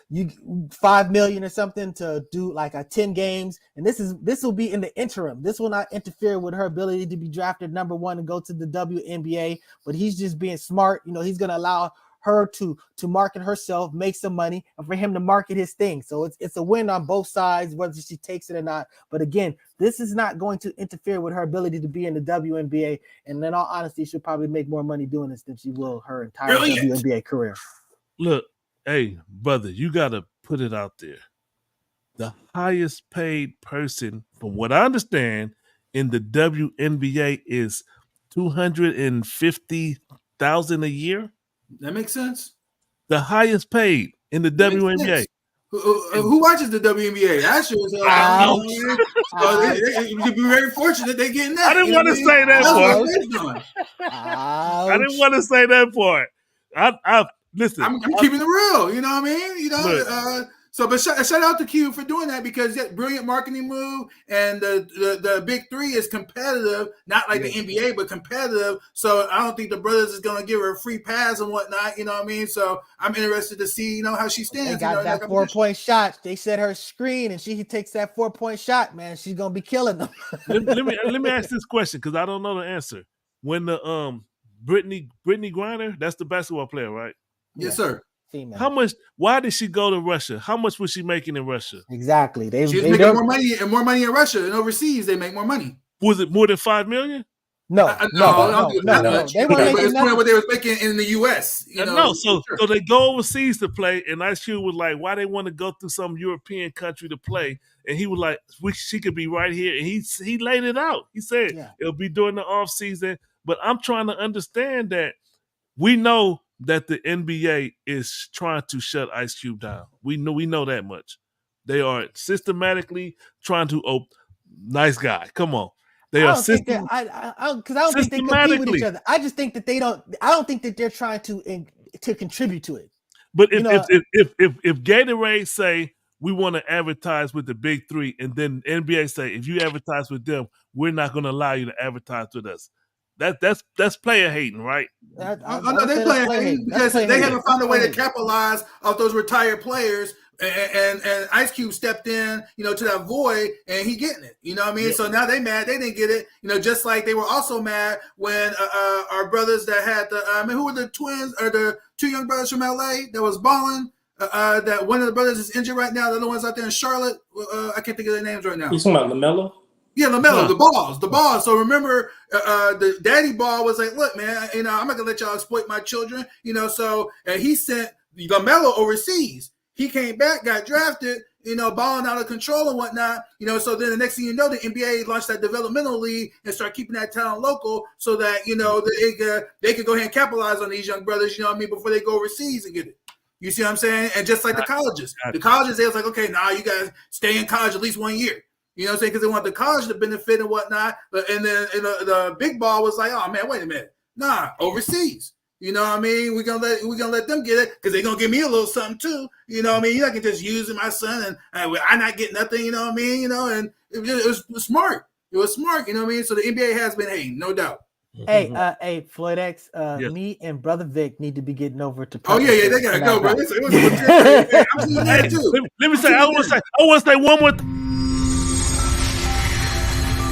you $5 million or something to do like 10 games, and this will be in the interim. This will not interfere with her ability to be drafted number 1 and go to the WNBA. But he's just being smart. He's going to allow her to market herself, make some money, and for him to market his thing. So it's a win on both sides, whether she takes it or not. But again, this is not going to interfere with her ability to be in the WNBA. And in all honesty, she'll probably make more money doing this than she will her entire WNBA career.
Look, hey, brother, you got to put it out there. The highest paid person, from what I understand, in the WNBA is $250,000 a year.
That makes sense.
The highest paid in the WNBA.
Who watches the WNBA? I sure as hell. You'd be very fortunate they getting that.
I didn't want to say that part. I didn't want to say that part. Listen.
I'm keeping it real. You know what I mean? But shout out to Q for doing that, because that brilliant marketing move, and the big 3 is competitive, not like the NBA, but competitive. So I don't think the brothers is gonna give her a free pass and whatnot. You know what I mean? So I'm interested to see how she stands.
They got that 4-point shot. They set her screen, and she takes that 4-point shot. Man, she's gonna be killing them.
let me ask this question, because I don't know the answer. When the Brittany Griner, that's the basketball player, right?
Yes, sir.
Female.
How much? Why did she go to Russia? How much was she making in Russia?
Exactly.
She's making more money in Russia, and overseas they make more money.
Was it more than $5 million?
No. They weren't making nothing.
What they was making in the U.S.
So they go overseas to play, and Ice Cube was like, "Why they want to go through some European country to play?" And he was like, "She could be right here." And he laid it out. He said it'll be during the off season. But I'm trying to understand that we know that the NBA is trying to shut Ice Cube down. We know that much. They are systematically trying to nice guy. Come on. They are
because I don't think they compete with each other. I just think that they don't. I don't think that they're trying to contribute to it.
But if Gatorade say we want to advertise with the big three, and then NBA say if you advertise with them, we're not going to allow you to advertise with us. That's player hating, right?
No, they player hating because they haven't found a way to capitalize off those retired players. And Ice Cube stepped in, to that void, and he getting it. You know what I mean? Yep. So now they mad they didn't get it. Just like they were also mad when our brothers that had who were the twins or the two young brothers from LA that was balling. That one of the brothers is injured right now. The other one's out there in Charlotte. I can't think of their names right now.
You talking about LaMelo?
Yeah, LaMelo, the balls. So remember, the daddy ball was like, look, man, I'm not gonna let y'all exploit my children. So he sent LaMelo overseas. He came back, got drafted, balling out of control and whatnot. So then the next thing you know, the NBA launched that developmental league and start keeping that talent local so that, they could go ahead and capitalize on these young brothers, before they go overseas and get it. You see what I'm saying? And just like the colleges, they was like, okay, now you guys stay in college at least 1 year. You know what I'm saying? Because they want the college to benefit and whatnot. And then the big ball was like, oh man, wait a minute. Nah, overseas. You know what I mean? We're gonna let them get it because they're gonna give me a little something too. You know what I mean? You're not gonna just use my son and I not get nothing, you know what I mean? And it was smart. It was smart, you know what I mean? So the NBA has been hating, no doubt.
Hey, Floyd X, me and Brother Vic need to be getting over to.
Oh yeah, they gotta go, bro. I'm seeing that too.
Let me say, I want to say one more.